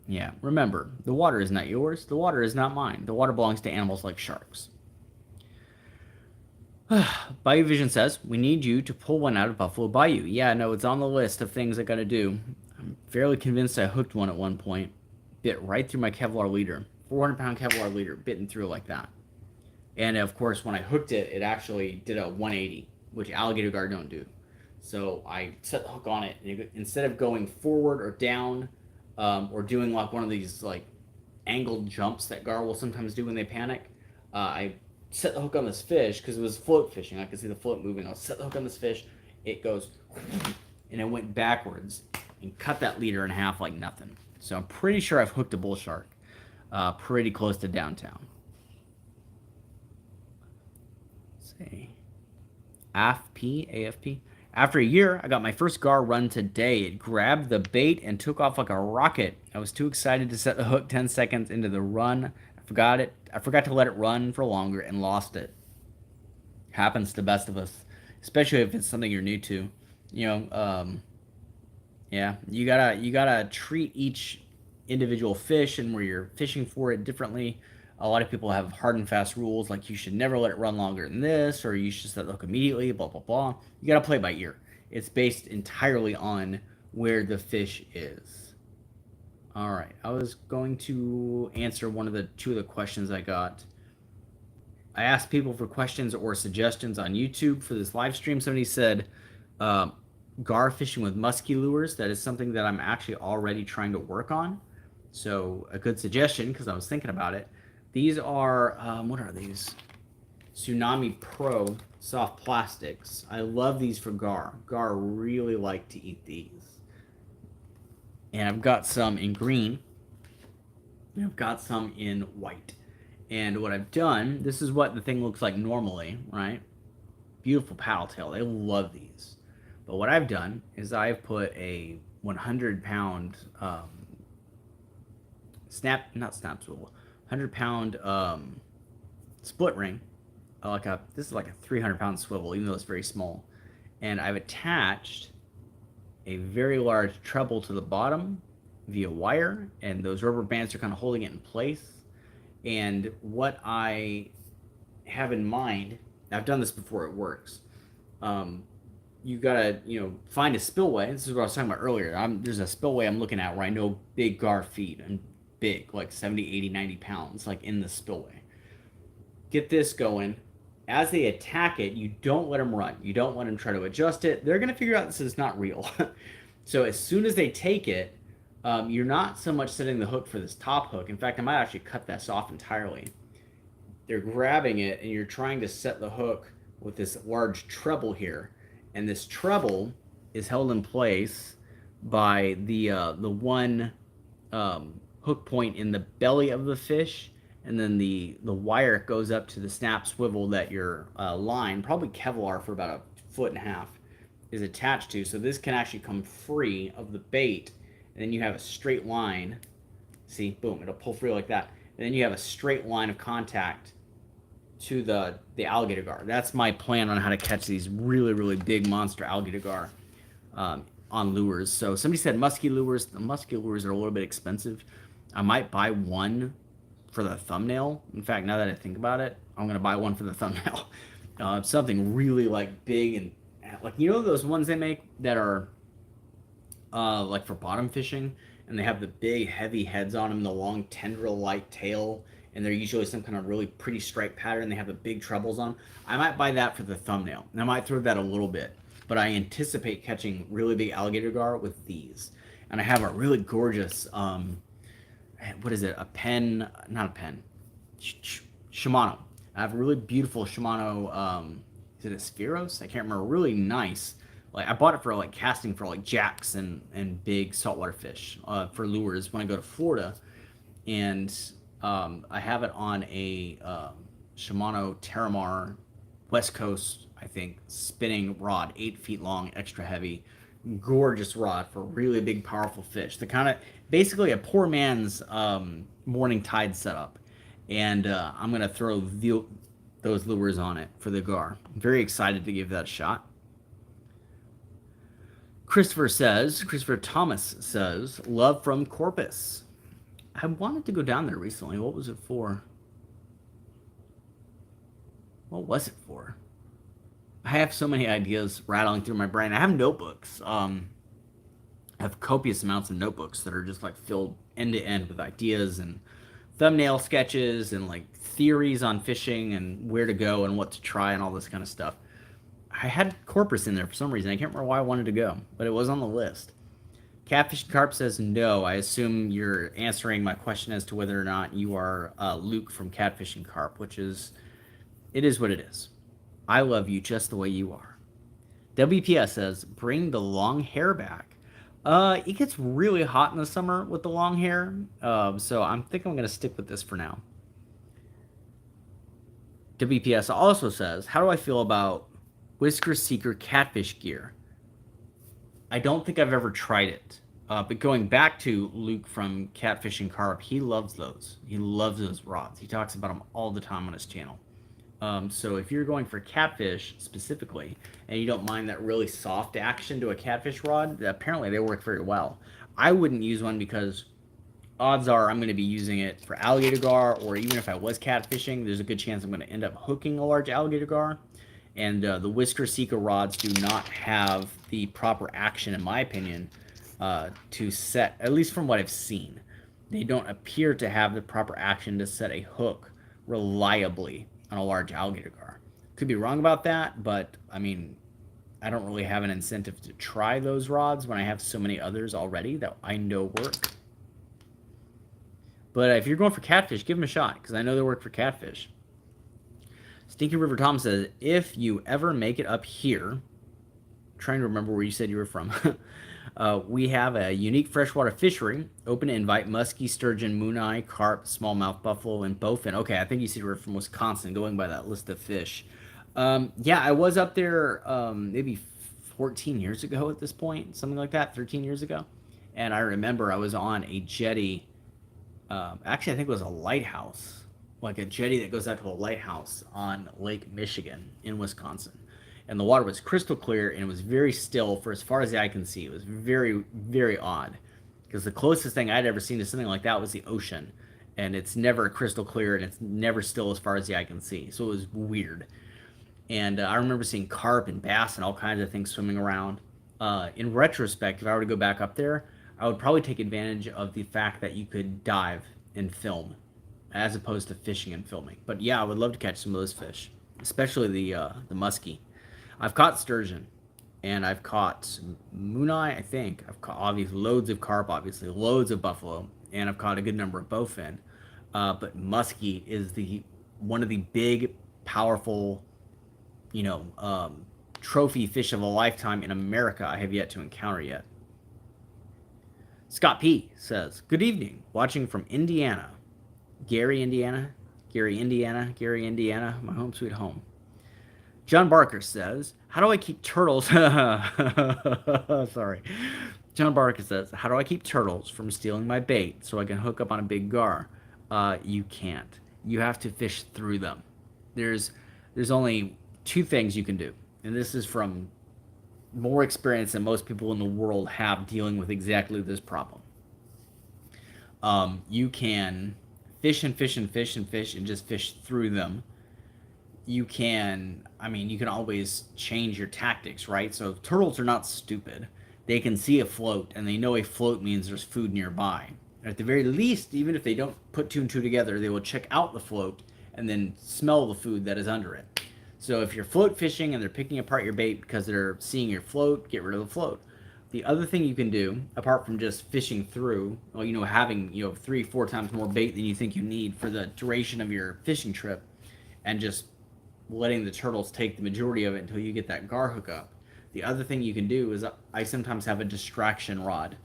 Yeah, remember, the water is not yours. The water is not mine. The water belongs to animals like sharks. Bayou Vision says, we need you to pull one out of Buffalo Bayou. Yeah, no, it's on the list of things I gotta do. I'm fairly convinced I hooked one at one point. Bit right through my Kevlar leader. 400-pound Kevlar leader, bitten through like that. And of course, when I hooked it, it actually did a 180, which alligator gar don't do. So I set the hook on it, and instead of going forward or down, or doing like one of these like angled jumps that gar will sometimes do when they panic, I set the hook on this fish because it was float fishing. I could see the float moving. I'll set the hook on this fish. It goes, and it went backwards and cut that leader in half like nothing. So I'm pretty sure I've hooked a bull shark pretty close to downtown. Let's see. AFP. After a year, I got my first gar run today. It grabbed the bait and took off like a rocket. I was too excited to set the hook 10 seconds into the run. I forgot to let it run for longer and lost it. Happens to the best of us, especially if it's something you're new to. Yeah, you gotta treat each individual fish and where you're fishing for it differently. A lot of people have hard and fast rules, like you should never let it run longer than this, or you should set the hook immediately, blah, blah, blah. You got to play by ear. It's based entirely on where the fish is. All right, I was going to answer two of the questions I got. I asked people for questions or suggestions on YouTube for this live stream. Somebody said gar fishing with musky lures. That is something that I'm actually already trying to work on. So a good suggestion, because I was thinking about it. These are, what are these? Tsunami Pro soft plastics. I love these for gar. Gar really like to eat these. And I've got some in green. And I've got some in white. And what I've done, this is what the thing looks like normally, right? Beautiful paddle tail. They love these. But what I've done is I've put a 100-pound not snap swivel, 100-pound split ring. This is like a 300-pound swivel, even though it's very small. And I've attached a very large treble to the bottom via wire, and those rubber bands are kind of holding it in place. And what I have in mind, I've done this before, it works. You gotta, find a spillway. This is what I was talking about earlier. There's a spillway I'm looking at where I know big gar feed, and big, like 70, 80, 90 pounds, like in the spillway. Get this going, as they attack it, you don't let them run. You don't let them try to adjust it. They're going to figure out this is not real. So as soon as they take it, you're not so much setting the hook for this top hook. In fact, I might actually cut this off entirely. They're grabbing it, and you're trying to set the hook with this large treble here. And this treble is held in place by the one hook point in the belly of the fish, and then the wire goes up to the snap swivel that your line, probably Kevlar for about a foot and a half, is attached to. So this can actually come free of the bait, and then you have a straight line. See, boom, it'll pull free like that. And then you have a straight line of contact to the alligator gar. That's my plan on how to catch these really, really big monster alligator gar on lures. So somebody said musky lures. The musky lures are a little bit expensive. I might buy one for the thumbnail. In fact, now that I think about it, I'm going to buy one for the thumbnail. Something really like big and like, you know, those ones they make that are like for bottom fishing, and they have the big heavy heads on them, the long tendril like tail, and they're usually some kind of really pretty stripe pattern. They have the big trebles on. I might buy that for the thumbnail. And I might throw that a little bit, but I anticipate catching really big alligator gar with these. And I have a really gorgeous what is it? A pen? Not a pen. Shimano. I have a really beautiful Shimano. Is it a Spheros? I can't remember. Really nice. Like, I bought it for like casting for like jacks and big saltwater fish for lures when I go to Florida, and I have it on a Shimano Terramar West Coast, I think, spinning rod, 8 feet long, extra heavy, gorgeous rod for really big, powerful fish. The kind of basically a poor man's morning tide setup, and I'm gonna throw those lures on it for the gar. I'm very excited to give that a shot. Christopher Thomas says, love from Corpus. I wanted to go down there recently. What was it for? What was it for? I have so many ideas rattling through my brain. I have notebooks. I have copious amounts of notebooks that are just like filled end to end with ideas and thumbnail sketches and like theories on fishing and where to go and what to try and all this kind of stuff. I had Corpus in there for some reason. I can't remember why I wanted to go, but it was on the list. Catfish and Carp says no. I assume you're answering my question as to whether or not you are Luke from Catfish and Carp, which is, it is what it is. I love you just the way you are. WPS says, bring the long hair back. It gets really hot in the summer with the long hair, so I think I'm going to stick with this for now. WPS also says, how do I feel about Whisker Seeker catfish gear? I don't think I've ever tried it. But going back to Luke from Catfish and Carp, he loves those. He loves those rods. He talks about them all the time on his channel. So if you're going for catfish specifically, and you don't mind that really soft action to a catfish rod, apparently they work very well. I wouldn't use one because odds are I'm going to be using it for alligator gar, or even if I was catfishing, there's a good chance I'm going to end up hooking a large alligator gar. And the Whisker Seeker rods do not have the proper action, in my opinion, to set, at least from what I've seen. They don't appear to have the proper action to set a hook reliably on a large alligator gar. Could be wrong about that, but I mean, I don't really have an incentive to try those rods when I have so many others already that I know work. But if you're going for catfish, give them a shot, because I know they work for catfish. Stinky River Tom says, if you ever make it up here, trying to remember where you said you were from, we have a unique freshwater fishery, open to invite muskie, sturgeon, mooneye, carp, smallmouth, buffalo, and bowfin. Okay, I think you said you were from Wisconsin, going by that list of fish. Yeah, I was up there maybe 14 years ago at this point, something like that, 13 years ago. And I remember I was on a jetty. Actually, I think it was a lighthouse, like a jetty that goes out to a lighthouse on Lake Michigan in Wisconsin. And the water was crystal clear, and it was very still for as far as the eye can see. It was very, very odd, because the closest thing I'd ever seen to something like that was the ocean, and it's never crystal clear, and it's never still as far as the eye can see. So it was weird. And I remember seeing carp and bass and all kinds of things swimming around. In retrospect, if I were to go back up there, I would probably take advantage of the fact that you could dive and film, as opposed to fishing and filming. But yeah, I would love to catch some of those fish. especially the muskie. I've caught sturgeon, and I've caught mooneye. I think I've caught obviously loads of carp, obviously loads of buffalo, and I've caught a good number of bowfin. But muskie is the one of the big, powerful, you know, trophy fish of a lifetime in America I have yet to encounter yet. Scott P says, "Good evening, watching from Indiana, Gary, Indiana, Gary, Indiana, Gary, Indiana, my home sweet home." John Barker says, "How do I keep turtles?" Sorry. John Barker says, "How do I keep turtles from stealing my bait so I can hook up on a big gar?" You can't. You have to fish through them. There's there's only two things you can do, and this is from more experience than most people in the world have dealing with exactly this problem. You can fish and fish and fish and fish and just fish through them. You can, I mean, you can always change your tactics, right? So turtles are not stupid. They can see a float and they know a float means there's food nearby. At the very least, even if they don't put two and two together, they will check out the float and then smell the food that is under it. So if you're float fishing and they're picking apart your bait because they're seeing your float, get rid of the float. The other thing you can do, apart from just fishing through, well, having 3, 4 times more bait than you think you need for the duration of your fishing trip, and just letting the turtles take the majority of it until you get that gar hook up. The other thing you can do is I sometimes have a distraction rod.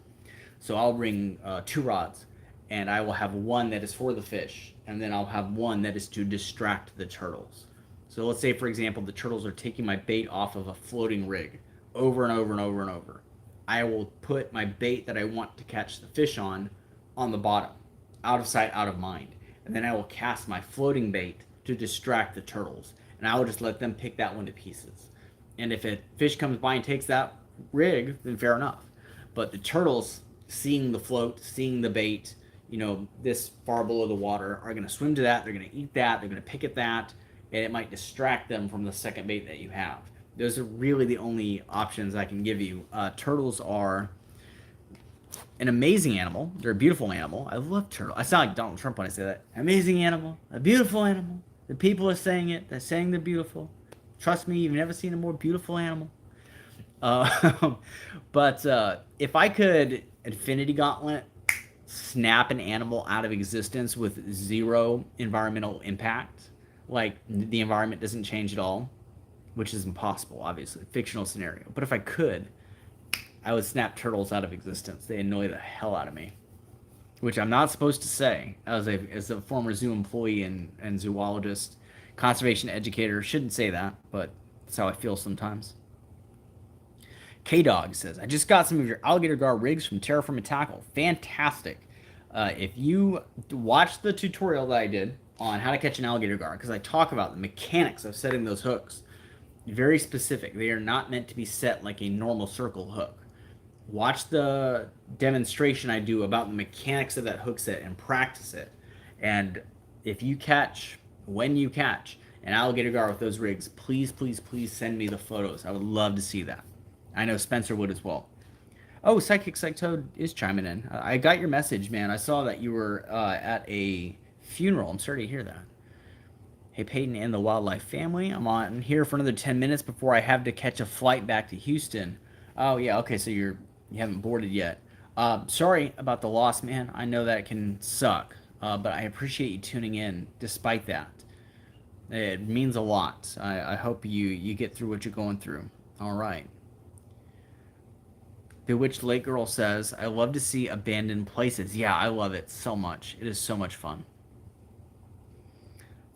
So I'll bring 2 rods, and I will have one that is for the fish, and then I'll have one that is to distract the turtles. So let's say, for example, the turtles are taking my bait off of a floating rig over and over and over and over. I will put my bait that I want to catch the fish on the bottom, out of sight, out of mind. And then I will cast my floating bait to distract the turtles. And I will just let them pick that one to pieces. And if a fish comes by and takes that rig, then fair enough. But the turtles, seeing the float, seeing the bait, this far below the water, are going to swim to that. They're going to eat that. They're going to pick at that. And it might distract them from the second bait that you have. Those are really the only options I can give you. Turtles are an amazing animal. They're a beautiful animal. I love turtles. I sound like Donald Trump when I say that. Amazing animal. A beautiful animal. The people are saying it. They're saying they're beautiful. Trust me, you've never seen a more beautiful animal. But if I could Infinity Gauntlet snap an animal out of existence with 0 environmental impact, like the environment doesn't change at all, which is impossible, obviously, fictional scenario. But if I could, I would snap turtles out of existence. They annoy the hell out of me, which I'm not supposed to say as a former zoo employee and zoologist, conservation educator. Shouldn't say that, but that's how I feel sometimes. K-Dog says, "I just got some of your alligator gar rigs from Terra Firma Tackle. Fantastic. If you watch the tutorial that I did on how to catch an alligator gar, because I talk about the mechanics of setting those hooks, very specific. They are not meant to be set like a normal circle hook. Watch the demonstration I do about the mechanics of that hook set and practice it. And if you catch, when you catch an alligator gar with those rigs, please, please, please send me the photos. I would love to see that. I know Spencer would as well." Oh, Psychic Toad is chiming in. I got your message, man. I saw that you were at a funeral. I'm sorry to hear that. "Hey, Peyton and the wildlife family. I'm on here for another 10 minutes before I have to catch a flight back to Houston." Oh, yeah. Okay, so you haven't boarded yet. Sorry about the loss, man. I know that can suck, but I appreciate you tuning in despite that. It means a lot. I hope you get through what you're going through. All right. Bewitched Lake Girl says, "I love to see abandoned places." Yeah, I love it so much. It is so much fun.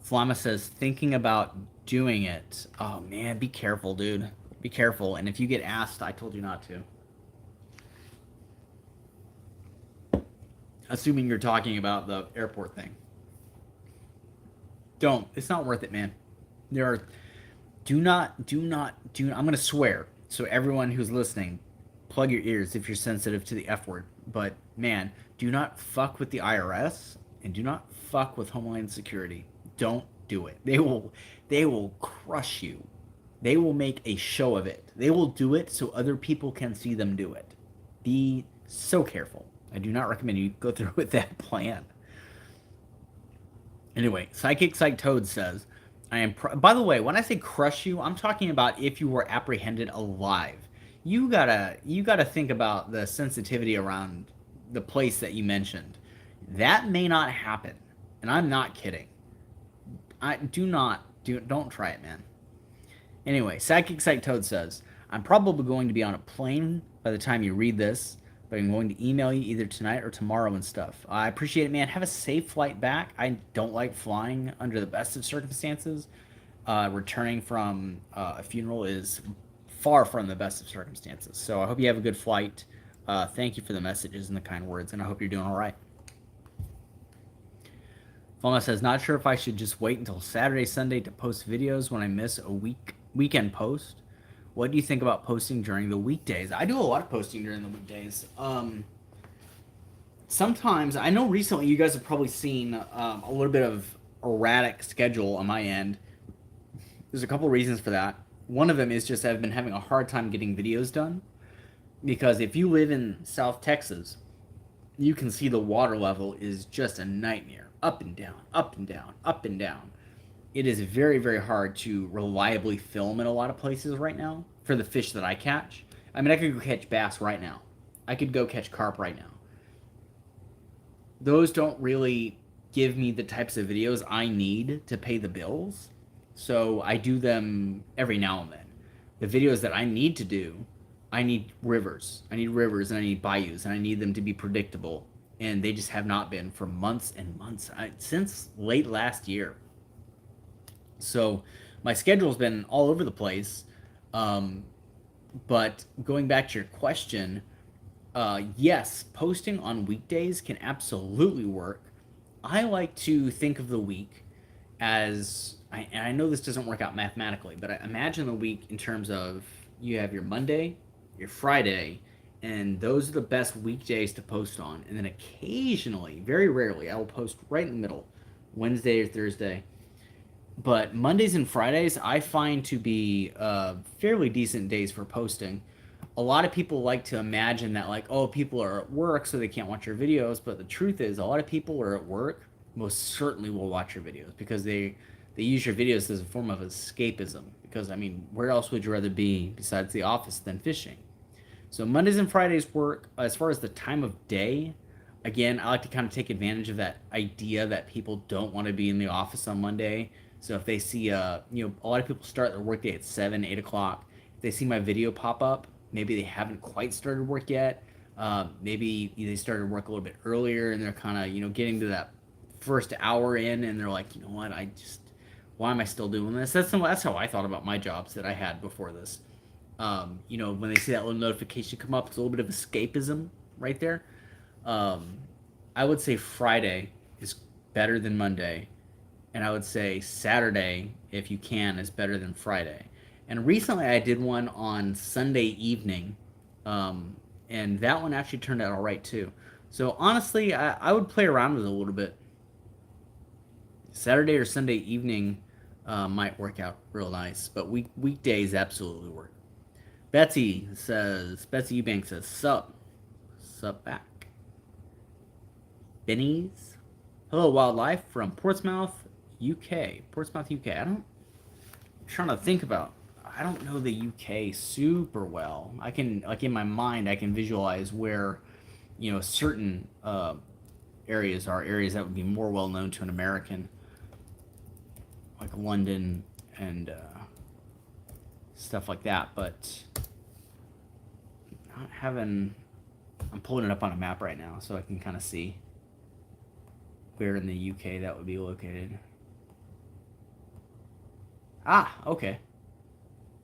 Flama says, "Thinking about doing it." Oh, man, be careful, dude. Be careful. And if you get asked, I told you not to. Assuming you're talking about the airport thing. Don't. It's not worth it, man. Do not, I'm going to swear. So everyone who's listening, plug your ears if you're sensitive to the F word. But, man, do not fuck with the IRS and do not fuck with Homeland Security. Don't do it. They will crush you. They will make a show of it. They will do it so other people can see them do it. Be so careful. I do not recommend you go through with that plan. Anyway, Psychic Toad says, I am. By the way, when I say crush you, I'm talking about if you were apprehended alive. You gotta think about the sensitivity around the place that you mentioned. That may not happen, and I'm not kidding. I do not do. Don't try it, man. Anyway, Psychic Psych Toad says, I'm probably going to be on a plane by the time you read this, but I'm going to email you either tonight or tomorrow and stuff. I appreciate it, man. Have a safe flight back. I don't like flying under the best of circumstances. Returning from a funeral is far from the best of circumstances. So I hope you have a good flight. Thank you for the messages and the kind words, and I hope you're doing all right. Fulma says, not sure if I should just wait until Saturday, Sunday to post videos when I miss a weekend post. What do you think about posting during the weekdays? I do a lot of posting during the weekdays. Sometimes, I know recently you guys have probably seen a little bit of erratic schedule on my end. There's a couple reasons for that. One of them is just I've been having a hard time getting videos done. Because if you live in South Texas, you can see the water level is just a nightmare. Up and down, up and down, up and down. It is very, very hard to reliably film in a lot of places right now for the fish that I catch. I mean, I could go catch bass right now. I could go catch carp right now. Those don't really give me the types of videos I need to pay the bills. So I do them every now and then. The videos that I need to do, I need rivers. I need rivers and I need bayous, and I need them to be predictable. And they just have not been for months and months, since late last year. So my schedule's been all over the place. But going back to your question, yes, posting on weekdays can absolutely work. I like to think of the week as, and I know this doesn't work out mathematically, but I imagine the week in terms of you have your Monday, your Friday, and those are the best weekdays to post on. And then occasionally, very rarely, I will post right in the middle, Wednesday or Thursday. But Mondays and Fridays, I find to be fairly decent days for posting. A lot of people like to imagine that, like, oh, people are at work, so they can't watch your videos. But the truth is, a lot of people are at work, most certainly will watch your videos because they use your videos as a form of escapism. Because, I mean, where else would you rather be besides the office than fishing? So Mondays and Fridays work. As far as the time of day, again, I like to kind of take advantage of that idea that people don't want to be in the office on Monday. So if they see, a lot of people start their workday at 7, 8 o'clock. If they see my video pop up, maybe they haven't quite started work yet. Maybe they started work a little bit earlier and they're kind of, getting to that first hour in and they're like, you know what, why am I still doing this? That's how I thought about my jobs that I had before this. When they see that little notification come up, it's a little bit of escapism right there. I would say Friday is better than Monday, and I would say Saturday, if you can, is better than Friday. And recently I did one on Sunday evening, and that one actually turned out all right too. So honestly, I would play around with it a little bit. Saturday or Sunday evening might work out real nice, but weekdays absolutely work. Betsy Eubanks says, sup back. Benny's, hello wildlife from Portsmouth, UK. I'm trying to think about, I don't know the UK super well. I can, like in my mind, I can visualize where, certain areas are areas that would be more well known to an American, like London and stuff like that, but I'm pulling it up on a map right now so I can kind of see where in the UK that would be located. Okay.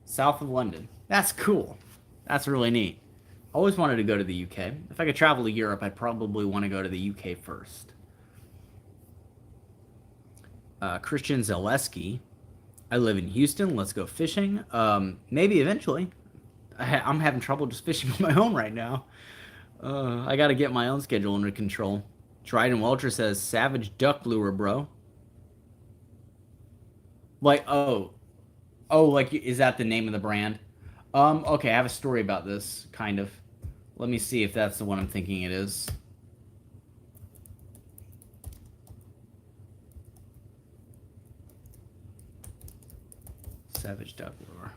South of London. That's cool. That's really neat. Always wanted to go to the UK. If I could travel to Europe, I'd probably want to go to the UK first. Christian Zaleski, I live in Houston. Let's go fishing. Maybe eventually. I'm having trouble just fishing on my own right now. I got to get my own schedule under control. Dryden Welcher says, Savage Duck Lure, bro. Like, like, is that the name of the brand? Okay, I have a story about this, kind of. Let me see if that's the one I'm thinking it is. Savage duck lure.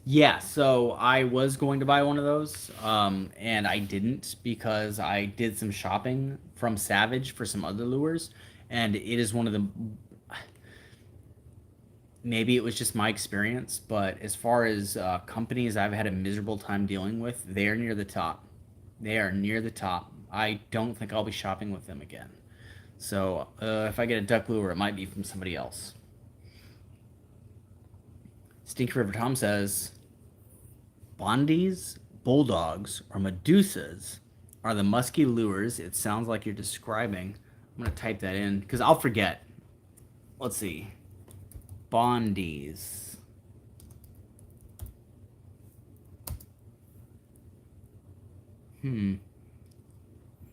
Yeah, so I was going to buy one of those, and I didn't because I did some shopping from Savage for some other lures, and it is one of the. Maybe it was just my experience, but as far as companies I've had a miserable time dealing with, they are near the top. They are near the top. I don't think I'll be shopping with them again. So if I get a duck lure, it might be from somebody else. Stinky River Tom says, Bondies, bulldogs, or medusas are the musky lures it sounds like you're describing. I'm going to type that in because I'll forget. Let's see. Bondies.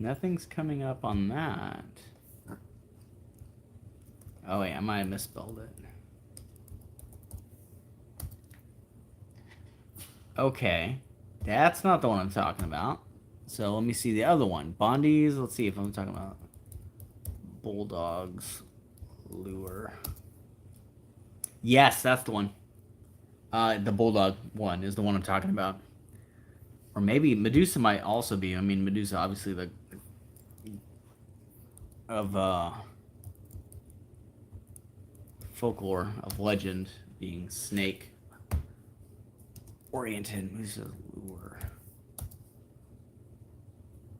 Nothing's coming up on that. Oh wait, I might have misspelled it. Okay, that's not the one I'm talking about. So let me see the other one. Bondies, let's see if I'm talking about bulldogs lure. Yes, that's the one. The bulldog one is the one I'm talking about. Or maybe Medusa might also be. I mean, Medusa obviously the of folklore of legend being snake oriented. Medusa's lure.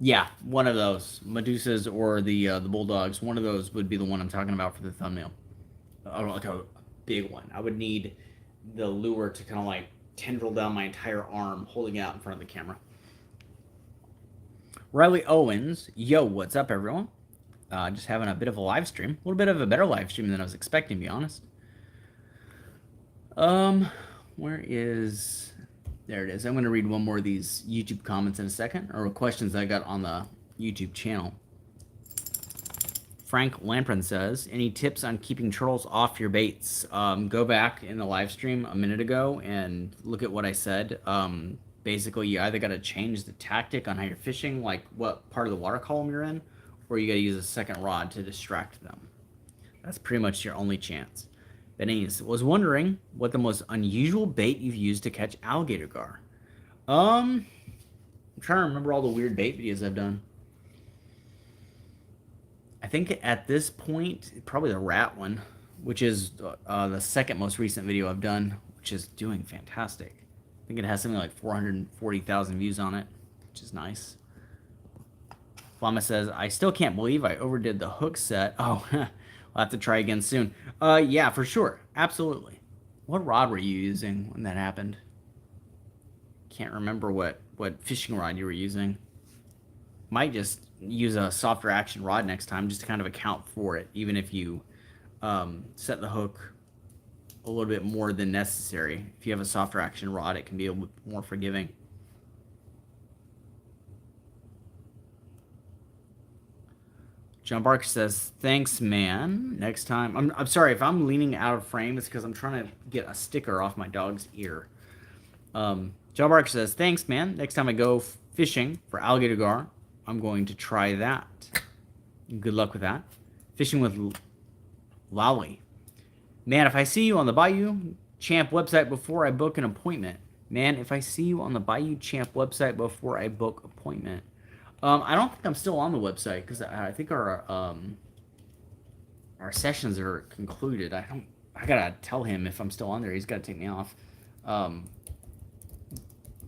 Yeah, one of those Medusas or the bulldogs. One of those would be the one I'm talking about for the thumbnail. Like a big one. I would need the lure to kind of like tendril down my entire arm, holding it out in front of the camera. Riley Owens, yo, what's up, everyone? Just having a bit of a live stream. A little bit of a better live stream than I was expecting, to be honest. Where is... There it is. I'm going to read one more of these YouTube comments in a second, or questions I got on the YouTube channel. Frank Lamprin says, any tips on keeping turtles off your baits? Go back in the live stream a minute ago and look at what I said. Basically, you either got to change the tactic on how you're fishing, like what part of the water column you're in, or you got to use a second rod to distract them. That's pretty much your only chance. Benny's was wondering what the most unusual bait you've used to catch alligator gar. I'm trying to remember all the weird bait videos I've done. I think at this point, probably the rat one, which is the second most recent video I've done, which is doing fantastic. I think it has something like 440,000 views on it, which is nice. Flama says, I still can't believe I overdid the hook set. Oh, I'll have to try again soon. Yeah, for sure. Absolutely. What rod were you using when that happened? Can't remember what fishing rod you were using. Might just use a softer action rod next time just to kind of account for it, even if you set the hook a little bit more than necessary. If you have a softer action rod, it can be a little bit more forgiving. John Barker says, thanks, man. Next time. I'm sorry if I'm leaning out of frame. It's because I'm trying to get a sticker off my dog's ear. John Barker says, thanks, man. Next time I go fishing for alligator gar, I'm going to try that. Good luck with that. Fishing with Lolly. Man, if I see you on the Bayou Champ website before I book an appointment. Man, if I see you on the Bayou Champ website before I book appointment. I don't think I'm still on the website because I think our sessions are concluded. I gotta tell him if I'm still on there. He's gotta take me off.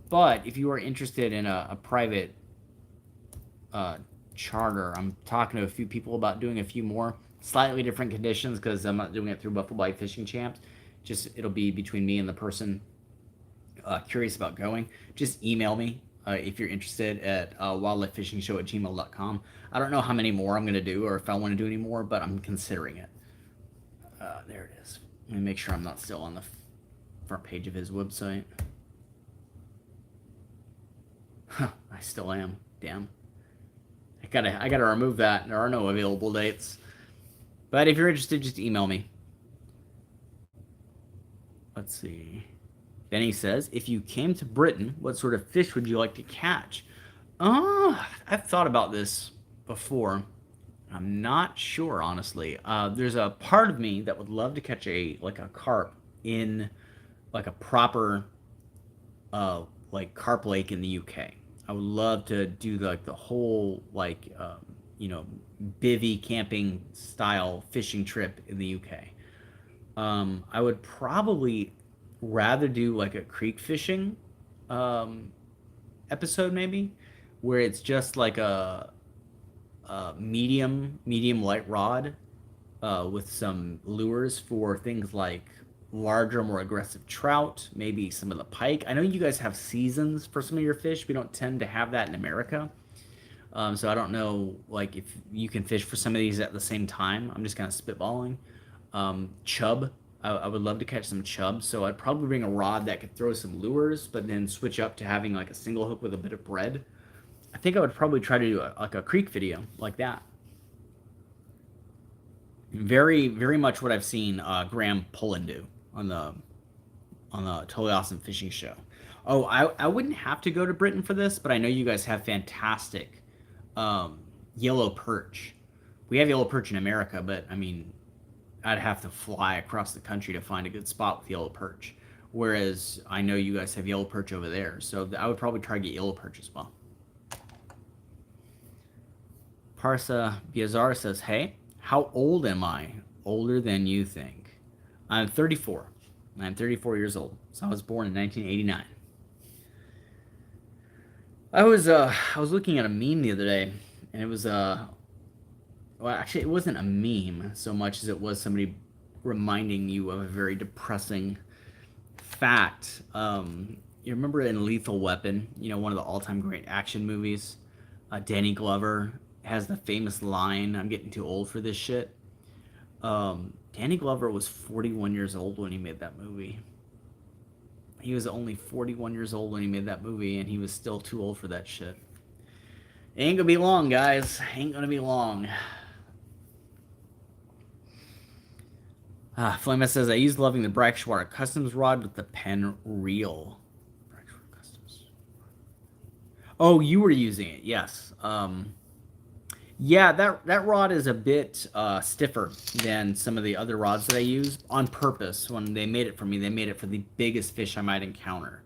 But if you are interested in a private charter, I'm talking to a few people about doing a few more slightly different conditions because I'm not doing it through Buffalo Bay Fishing Champs. Just it'll be between me and the person curious about going. Just email me. If you're interested at wildlifefishingshow@gmail.com. I don't know how many more I'm going to do or if I want to do any more, but I'm considering it. There it is. Let me make sure I'm not still on the front page of his website. Huh, I still am. Damn. I gotta remove that. There are no available dates. But if you're interested, just email me. Let's see. Benny says, if you came to Britain, what sort of fish would you like to catch? I've thought about this before. I'm not sure, honestly. There's a part of me that would love to catch a carp in like a proper like carp lake in the UK. I would love to do like the whole like you know, bivy camping style fishing trip in the UK. I would probably rather do like a creek fishing um, episode maybe, where it's just like a medium light rod with some lures for things like larger, more aggressive trout, maybe some of the pike. I know you guys have seasons for some of your fish. We don't tend to have that in America. So I don't know, like, if you can fish for some of these at the same time. I'm just kind of spitballing. Chub. I would love to catch some chub. So I'd probably bring a rod that could throw some lures, but then switch up to having like a single hook with a bit of bread. I think I would probably try to do like a creek video like that. Very, very much what I've seen Graham Pullen do on the Totally Awesome Fishing Show. Oh, I wouldn't have to go to Britain for this, but I know you guys have fantastic yellow perch. We have yellow perch in America, but I mean, I'd have to fly across the country to find a good spot with yellow perch. Whereas I know you guys have yellow perch over there, so I would probably target yellow perch as well. Parsa Biazar says, "Hey, how old am I? Older than you think. I'm 34. I'm 34 years old. So I was born in 1989. I was looking at a meme the other day, and it was well, actually it wasn't a meme so much as it was somebody reminding you of a very depressing fact. You remember in Lethal Weapon, you know, one of the all-time great action movies, Danny Glover has the famous line, "I'm getting too old for this shit." Danny Glover was 41 years old when he made that movie. He was only 41 years old when he made that movie, and he was still too old for that shit. Ain't gonna be long, guys. Ain't gonna be long. Flema says, "I used loving the Bragschwater Customs rod with the Penn reel." Bragschwater Customs. Oh, you were using it, yes. Yeah, that rod is a bit stiffer than some of the other rods that I use on purpose. When they made it for me, they made it for the biggest fish I might encounter.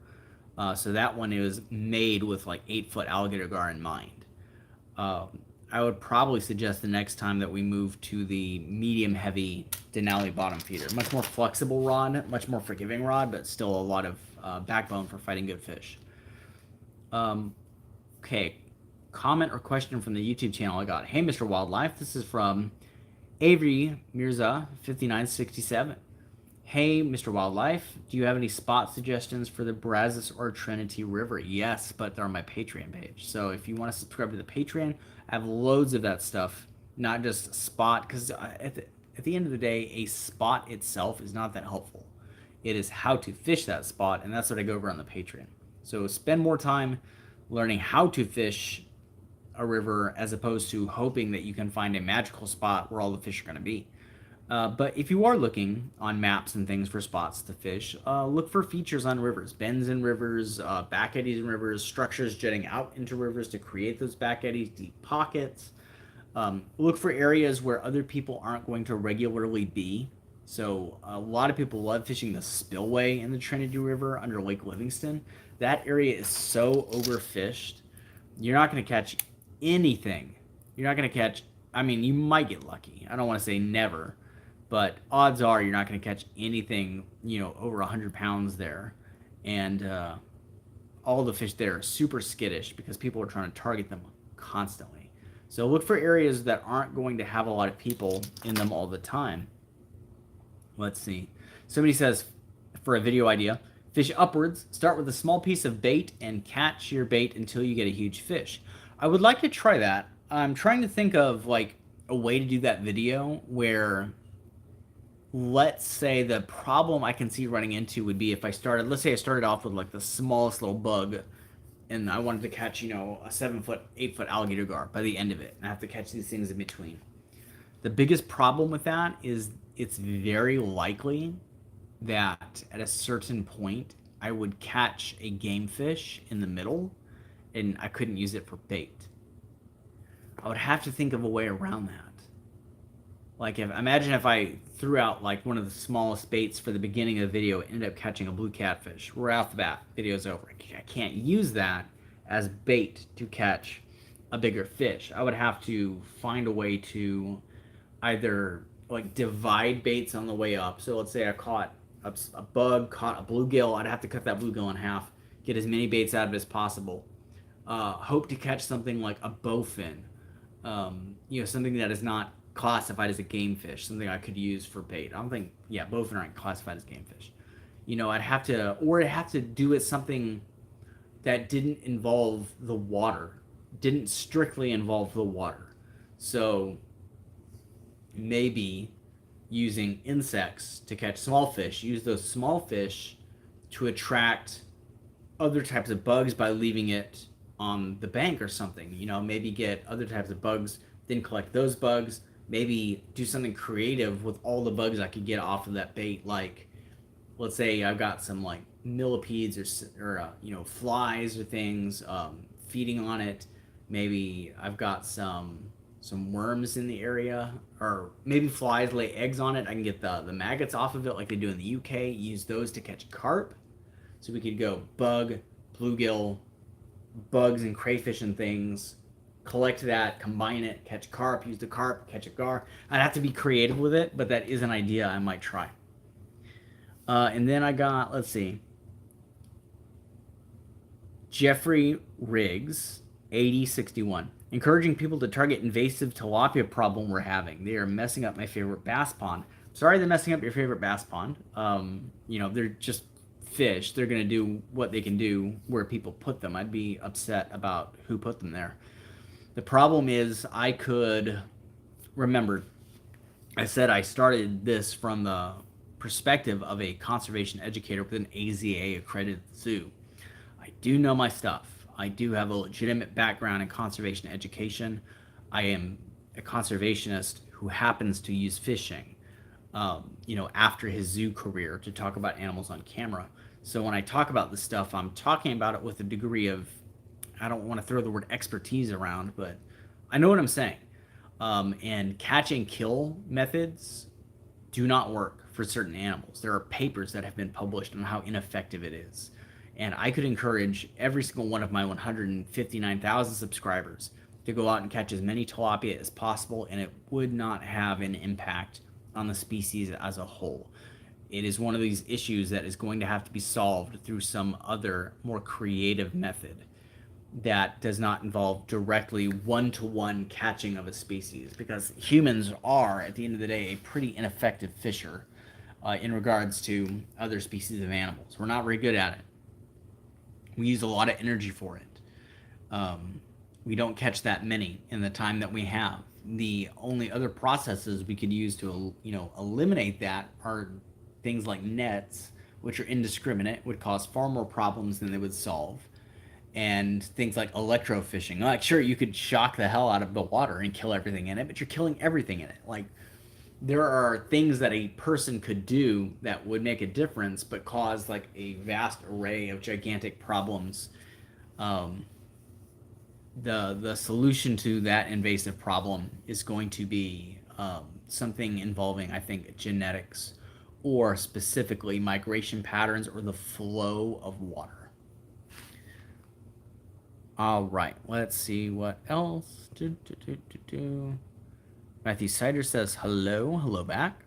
So that one is made with like 8-foot alligator gar in mind. I would probably suggest the next time that we move to the medium heavy Denali bottom feeder. Much more flexible rod, much more forgiving rod, but still a lot of backbone for fighting good fish. Okay. Comment or question from the YouTube channel I got. "Hey, Mr. Wildlife, this is from Avery Mirza 5967. Hey, Mr. Wildlife, do you have any spot suggestions for the Brazos or Trinity River?" Yes, but they're on my Patreon page. So if you want to subscribe to the Patreon, I have loads of that stuff, not just spot, because at the end of the day, a spot itself is not that helpful. It is how to fish that spot, and that's what I go over on the Patreon. So spend more time learning how to fish a river as opposed to hoping that you can find a magical spot where all the fish are going to be. But if you are looking on maps and things for spots to fish, look for features on rivers, bends in rivers, back eddies in rivers, structures jutting out into rivers to create those back eddies, deep pockets. Look for areas where other people aren't going to regularly be. So a lot of people love fishing the spillway in the Trinity River under Lake Livingston. That area is so overfished. You're not going to catch anything. You're not going to catch, I mean, you might get lucky. I don't want to say never, but odds are you're not going to catch anything, you know, over 100 pounds there. And all the fish there are super skittish because people are trying to target them constantly. So look for areas that aren't going to have a lot of people in them all the time. Let's see. Somebody says, for a video idea, fish upwards, start with a small piece of bait and catch your bait until you get a huge fish. I would like to try that. I'm trying to think of like a way to do that video where, let's say, the problem I can see running into would be if I started, let's say I started off with like the smallest little bug and I wanted to catch, you know, a 7-foot, 8-foot alligator gar by the end of it. And I have to catch these things in between. The biggest problem with that is it's very likely that at a certain point I would catch a game fish in the middle and I couldn't use it for bait. I would have to think of a way around that. Like, imagine if I threw out like one of the smallest baits for the beginning of the video, ended up catching a blue catfish. Right off the bat, video's over. I can't use that as bait to catch a bigger fish. I would have to find a way to either like divide baits on the way up. So let's say I caught a bug, caught a bluegill. I'd have to cut that bluegill in half, get as many baits out of it as possible. Hope to catch something like a bowfin, something that is not classified as a game fish, something I could use for bait. I don't think, yeah, bowfin aren't classified as game fish. I'd have to, or I'd have to do it something that didn't involve the water, didn't strictly involve the water. So maybe using insects to catch small fish, use those small fish to attract other types of bugs by leaving it on the bank or something. Maybe get other types of bugs, then collect those bugs. Maybe do something creative with all the bugs I could get off of that bait. Like, let's say I've got some like millipedes or flies or things feeding on it. Maybe I've got some worms in the area, or maybe flies lay eggs on it. I can get the maggots off of it like they do in the UK. Use those to catch carp. So we could go bug, bluegill, bugs and crayfish and things, collect that, combine it, catch carp, use the carp, catch a gar. I'd have to be creative with it, but that is an idea I might try. And then I got, let's see, Jeffrey Riggs, 8061. Encouraging people to target invasive tilapia problem we're having. They are messing up my favorite bass pond. Sorry they're messing up your favorite bass pond. They're just fish. They're going to do what they can do where people put them. I'd be upset about who put them there. The problem is I could remember, I said I started this from the perspective of a conservation educator with an AZA accredited zoo. I do know my stuff. I do have a legitimate background in conservation education. I am a conservationist who happens to use fishing, after his zoo career to talk about animals on camera. So when I talk about this stuff, I'm talking about it with a degree of, I don't want to throw the word expertise around, but I know what I'm saying. And catch and kill methods do not work for certain animals. There are papers that have been published on how ineffective it is. And I could encourage every single one of my 159,000 subscribers to go out and catch as many tilapia as possible, and it would not have an impact on the species as a whole. It is one of these issues that is going to have to be solved through some other more creative method that does not involve directly one-to-one catching of a species, because humans are, at the end of the day, a pretty ineffective fisher in regards to other species of animals. We're not very good at it. We use a lot of energy for it. We don't catch that many in the time that we have. The only other processes we could use to, eliminate that are things like nets, which are indiscriminate, would cause far more problems than they would solve. And things like electrofishing. Like, sure, you could shock the hell out of the water and kill everything in it, but you're killing everything in it. Like, there are things that a person could do that would make a difference, but cause like a vast array of gigantic problems. The solution to that invasive problem is going to be something involving, I think, genetics, or specifically migration patterns or the flow of water. All right, let's see what else. Matthew Sider says hello back.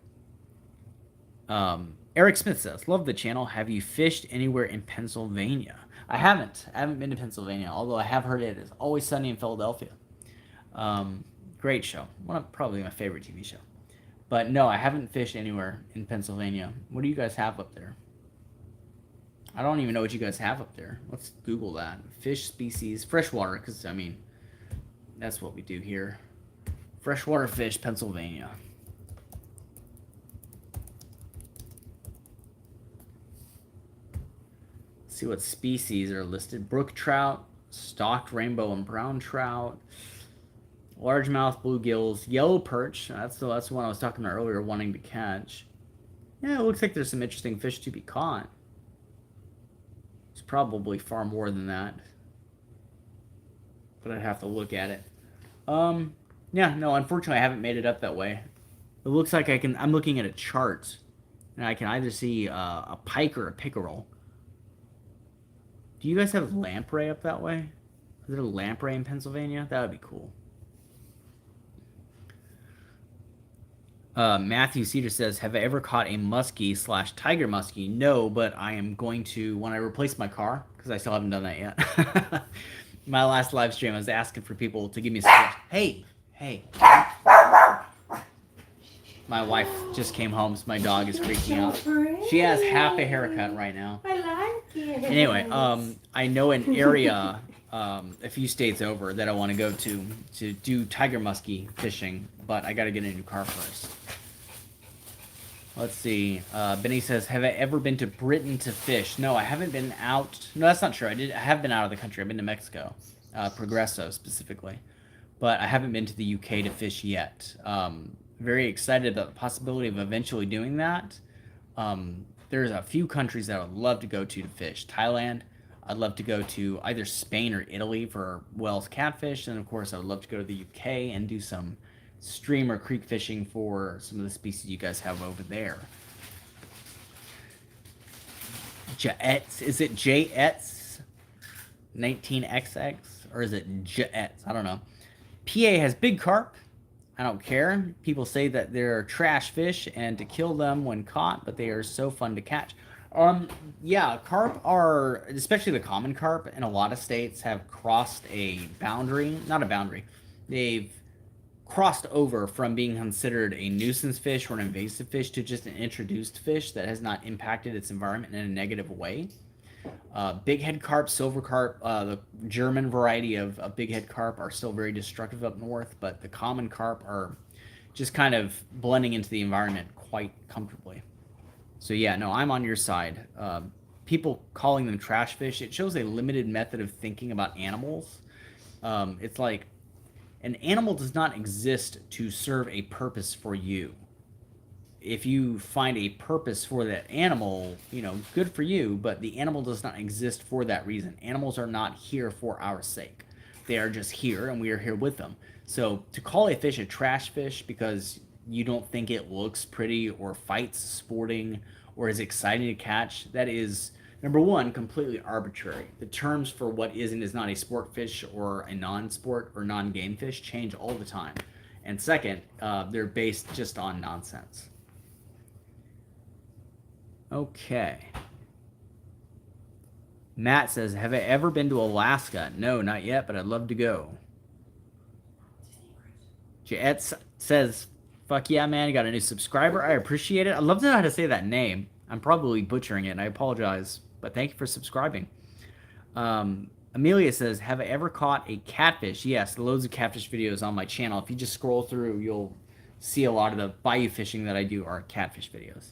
Eric Smith says, love the channel. Have you fished anywhere in Pennsylvania? I haven't been to Pennsylvania, although I have heard it is always sunny in Philadelphia. Great show. Probably my favorite TV show. But no, I haven't fished anywhere in Pennsylvania. What do you guys have up there? I don't even know what you guys have up there. Let's Google that. Fish species, freshwater, because, that's what we do here. Freshwater fish, Pennsylvania. Let's see what species are listed. Brook trout, stocked rainbow and brown trout, largemouth bluegills, yellow perch. That's the one I was talking about earlier, wanting to catch. Yeah, it looks like there's some interesting fish to be caught. It's probably far more than that, but I'd have to look at it. Yeah, no, unfortunately I haven't made it up that way. It looks like I'm looking at a chart, and I can either see a pike or a pickerel. Do you guys have lamprey up that way? Is there a lamprey in Pennsylvania? That would be cool. Matthew Cedar says, have I ever caught a muskie / tiger muskie? No, but I am going to when I replace my car, because I still haven't done that yet. My last live stream, I was asking for people to give me some. Hey. My wife just came home, so my dog is freaking out. She has half a haircut right now. I like it. Anyway, I know an area a few states over that I want to go to do tiger muskie fishing, but I got to get a new car first. Let's see. Benny says, have I ever been to Britain to fish? No, I haven't been out. No, that's not true. I have been out of the country. I've been to Mexico, Progreso specifically, but I haven't been to the UK to fish yet. Very excited about the possibility of eventually doing that. There's a few countries that I would love to go to fish. Thailand. I'd love to go to either Spain or Italy for Wells catfish, and of course I would love to go to the UK and do some stream or creek fishing for some of the species you guys have over there. Jets, is it Jets 19XX or is it Jets? I don't know. PA has big carp. I don't care. People say that they're trash fish and to kill them when caught, but they are so fun to catch. Yeah, carp are, especially the common carp, in a lot of states have crossed a boundary, not a boundary. They've crossed over from being considered a nuisance fish or an invasive fish to just an introduced fish that has not impacted its environment in a negative way. Big head carp, silver carp, the German variety of big head carp are still very destructive up north, but the common carp are just kind of blending into the environment quite comfortably. So yeah, no, I'm on your side. People calling them trash fish, it shows a limited method of thinking about animals. It's like an animal does not exist to serve a purpose for you. If you find a purpose for that animal, good for you, but the animal does not exist for that reason. Animals are not here for our sake. They are just here, and we are here with them. So to call a fish a trash fish because you don't think it looks pretty or fights sporting or is exciting to catch, that is, number one, completely arbitrary. The terms for what is and is not a sport fish or a non-sport or non-game fish change all the time. And second, they're based just on nonsense. Okay. Matt says, have I ever been to Alaska? No, not yet, but I'd love to go. Jet says, fuck yeah, man, you got a new subscriber. I appreciate it. I'd love to know how to say that name. I'm probably butchering it, and I apologize, but thank you for subscribing. Amelia says, have I ever caught a catfish? Yes, loads of catfish videos on my channel. If you just scroll through, you'll see a lot of the bayou fishing that I do are catfish videos.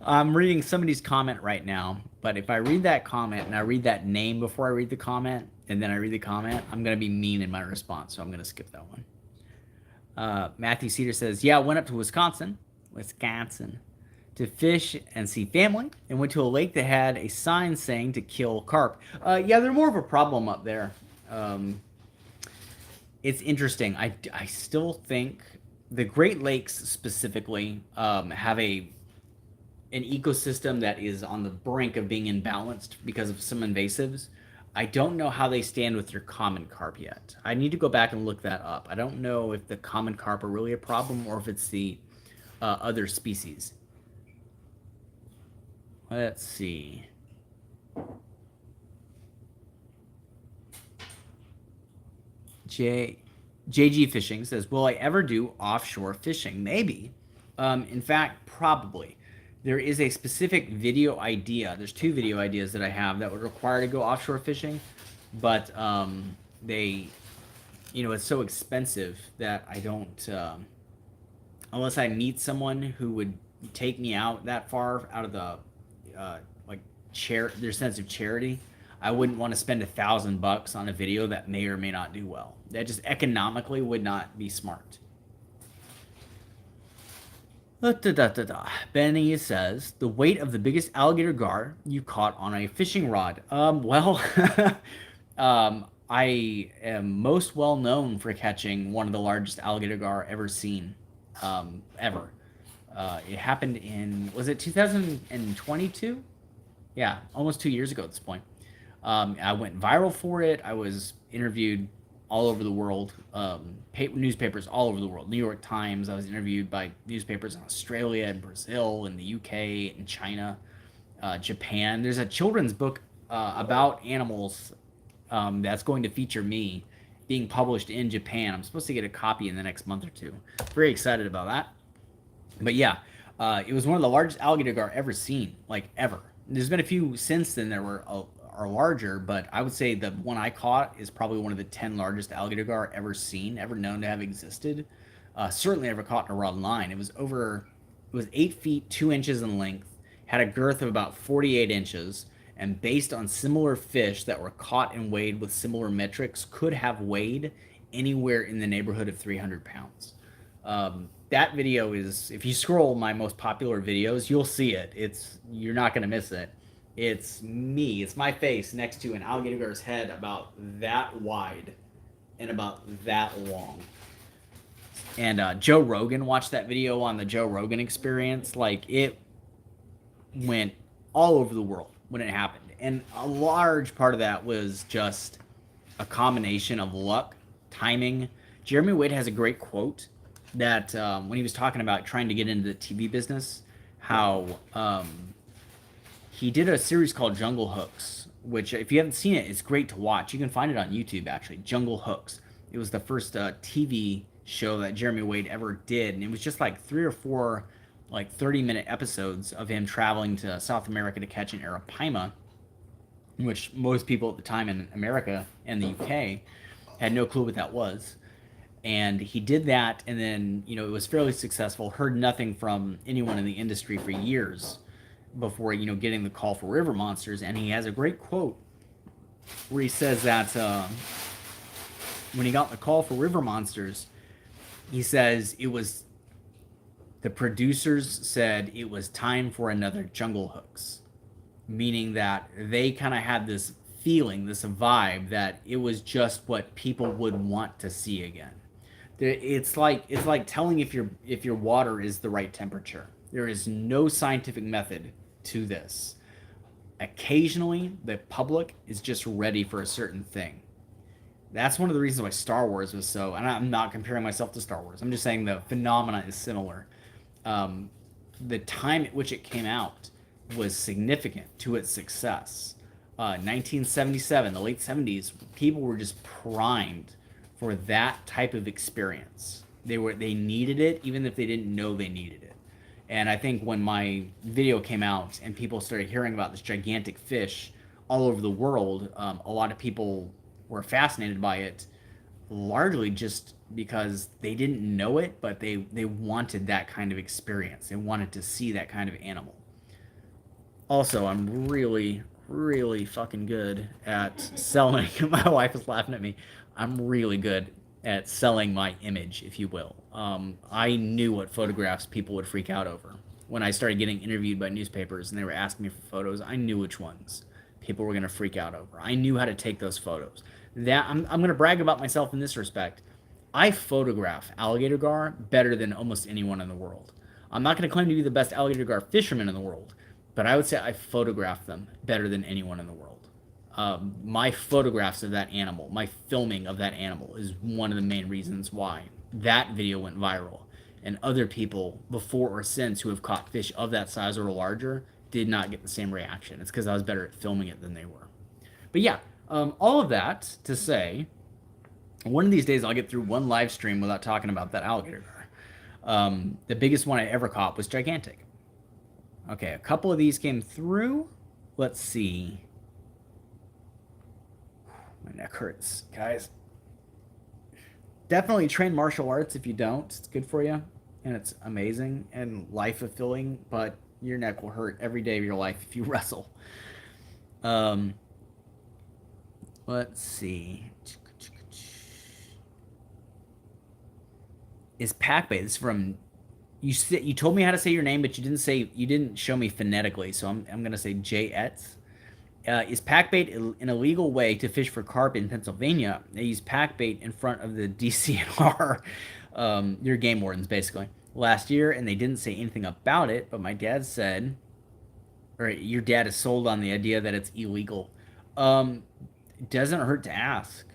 I'm reading somebody's comment right now, but if I read that comment and I read that name before I read the comment, and then I read the comment, I'm going to be mean in my response, so I'm going to skip that one. Matthew Cedar says, yeah, I went up to Wisconsin, to fish and see family, and went to a lake that had a sign saying to kill carp. Yeah, they're more of a problem up there. It's interesting. I still think the Great Lakes specifically have an ecosystem that is on the brink of being imbalanced because of some invasives. I don't know how they stand with your common carp yet. I need to go back and look that up. I don't know if the common carp are really a problem or if it's the other species. Let's see. JG Fishing says, will I ever do offshore fishing? Maybe. In fact, probably. There is a specific video idea. There's 2 video ideas that I have that would require to go offshore fishing, but it's so expensive that I don't, unless I meet someone who would take me out that far out of the, their sense of charity, I wouldn't want to spend $1,000 on a video that may or may not do well. That just economically would not be smart. Benny says the weight of the biggest alligator gar you caught on a fishing rod. I am most well known for catching one of the largest alligator gar ever seen, ever. It happened in, was it 2022? Yeah, almost 2 years ago at this point. I went viral for it. I was interviewed all over the world, newspapers all over the world. New York Times. I was interviewed by newspapers in Australia and Brazil and the UK and China, Japan. There's a children's book about animals that's going to feature me being published in Japan. I'm supposed to get a copy in the next month or two. Very excited about that. But yeah, it was one of the largest alligator gar ever seen, like ever. There's been a few since then that are larger, but I would say the one I caught is probably one of the 10 largest alligator gar ever seen, ever known to have existed. Certainly ever caught in a rod and line. It was 8 feet 2 inches in length, had a girth of about 48 inches, and based on similar fish that were caught and weighed with similar metrics, could have weighed anywhere in the neighborhood of 300 pounds. That video is, if you scroll my most popular videos, you'll see it. You're not going to miss it. It's me. It's my face next to an alligator gar's head about that wide and about that long. And Joe Rogan watched that video on the Joe Rogan Experience. Like, it went all over the world when it happened. And a large part of that was just a combination of luck, timing. Jeremy Wade has a great quote that when he was talking about trying to get into the TV business, how he did a series called Jungle Hooks, which if you haven't seen it, it's great to watch. You can find it on YouTube, actually. Jungle Hooks. It was the first TV show that Jeremy Wade ever did, and it was just like 3 or 4 like 30-minute episodes of him traveling to South America to catch an arapaima, which most people at the time in America and the UK had no clue what that was. And he did that, and then, it was fairly successful. Heard nothing from anyone in the industry for years before, getting the call for River Monsters. And he has a great quote where he says that when he got the call for River Monsters, he says the producers said it was time for another Jungle Hooks, meaning that they kind of had this feeling, this vibe that it was just what people would want to see again. It's like telling if your water is the right temperature. There is no scientific method to this. Occasionally, the public is just ready for a certain thing. That's one of the reasons why Star Wars was so. And I'm not comparing myself to Star Wars. I'm just saying the phenomena is similar. The time at which it came out was significant to its success. 1977, the late 70s, people were just primed for that type of experience. They needed it, even if they didn't know they needed it. And I think when my video came out and people started hearing about this gigantic fish all over the world, a lot of people were fascinated by it, largely just because they didn't know it, but they wanted that kind of experience. They wanted to see that kind of animal. Also, I'm really, really fucking good at selling. My wife is laughing at me. I'm really good at selling my image, if you will. I knew what photographs people would freak out over. When I started getting interviewed by newspapers and they were asking me for photos, I knew which ones people were going to freak out over. I knew how to take those photos. I'm going to brag about myself in this respect. I photograph alligator gar better than almost anyone in the world. I'm not going to claim to be the best alligator gar fisherman in the world, but I would say I photograph them better than anyone in the world. My photographs of that animal, my filming of that animal is one of the main reasons why that video went viral. And other people before or since who have caught fish of that size or larger did not get the same reaction. It's because I was better at filming it than they were. But yeah, all of that to say, one of these days I'll get through one live stream without talking about that alligator gar. The biggest one I ever caught was gigantic. Okay, a couple of these came through. Let's see. My neck hurts, guys. Definitely train martial arts if you don't. It's good for you, and it's amazing and life fulfilling, but your neck will hurt every day of your life if you wrestle. Let's see. Is pack bait? This is from You told me how to say your name, but you didn't show me phonetically. So I'm gonna say J Etz. Is pack bait an illegal way to fish for carp in Pennsylvania? They use pack bait in front of the DCNR, your game wardens, basically, last year, and they didn't say anything about it. But my dad said, or your dad is sold on the idea that it's illegal. It doesn't hurt to ask.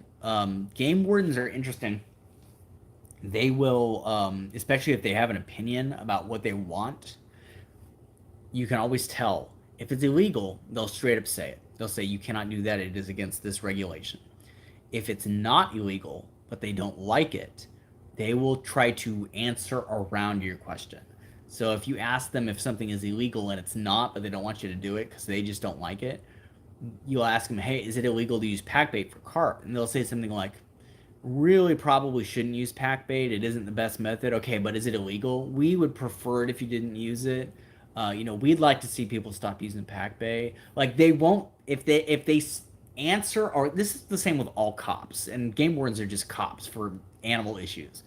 Game wardens are interesting. They will, especially if they have an opinion about what they want, you can always tell. If it's illegal, they'll straight up say it. They'll say, you cannot do that. It is against this regulation. If it's not illegal, but they don't like it, they will try to answer around your question. So if you ask them if something is illegal and it's not, but they don't want you to do it because they just don't like it, you'll ask them, hey, is it illegal to use pack bait for carp? And they'll say something like, really probably shouldn't use pack bait. It isn't the best method. Okay, but is it illegal? We would prefer it if you didn't use it. We'd like to see people stop using pack bait. Like they won't if they answer, or this is the same with all cops, and game wardens are just cops for animal issues.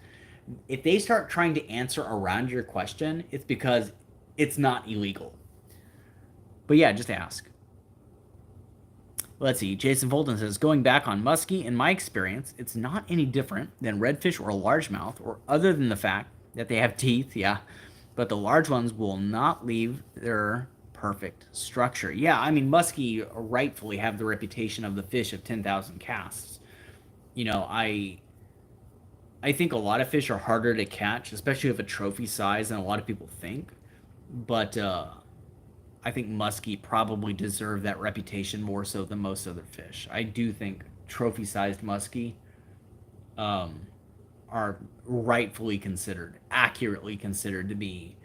If they start trying to answer around your question, it's because it's not illegal. But yeah, just ask. Let's see. Jason Fulton says, going back on muskie, in my experience, it's not any different than redfish or largemouth, or other than the fact that they have teeth, yeah, but the large ones will not leave their perfect structure. Yeah, I mean, muskie rightfully have the reputation of the fish of 10,000 casts. I think a lot of fish are harder to catch, especially of a trophy size, than a lot of people think. But I think muskie probably deserve that reputation more so than most other fish. I do think trophy-sized muskie are rightfully considered, accurately considered to be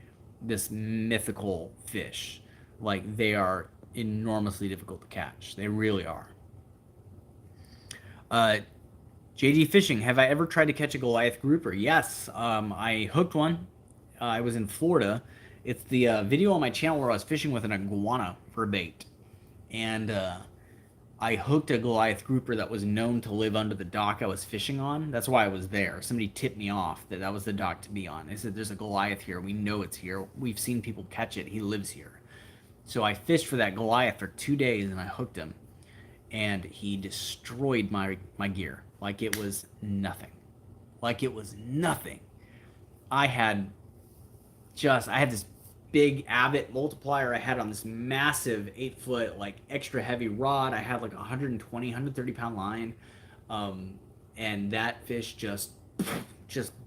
this mythical fish. Like they are enormously difficult to catch. They really are. JD Fishing, have I ever tried to catch a Goliath grouper? Yes, I hooked one. I was in Florida. It's the video on my channel where I was fishing with an iguana for bait. And I hooked a Goliath grouper that was known to live under the dock I was fishing on. That's why I was there. Somebody tipped me off that that was the dock to be on. They said, there's a Goliath here. We know it's here. We've seen people catch it. He lives here. So I fished for that Goliath for 2 days and I hooked him. And he destroyed my gear. Like it was nothing. Like it was nothing. I had this big Abbott multiplier I had on this massive 8-foot, like extra heavy rod. I had like 120, 130 pound line. And that fish just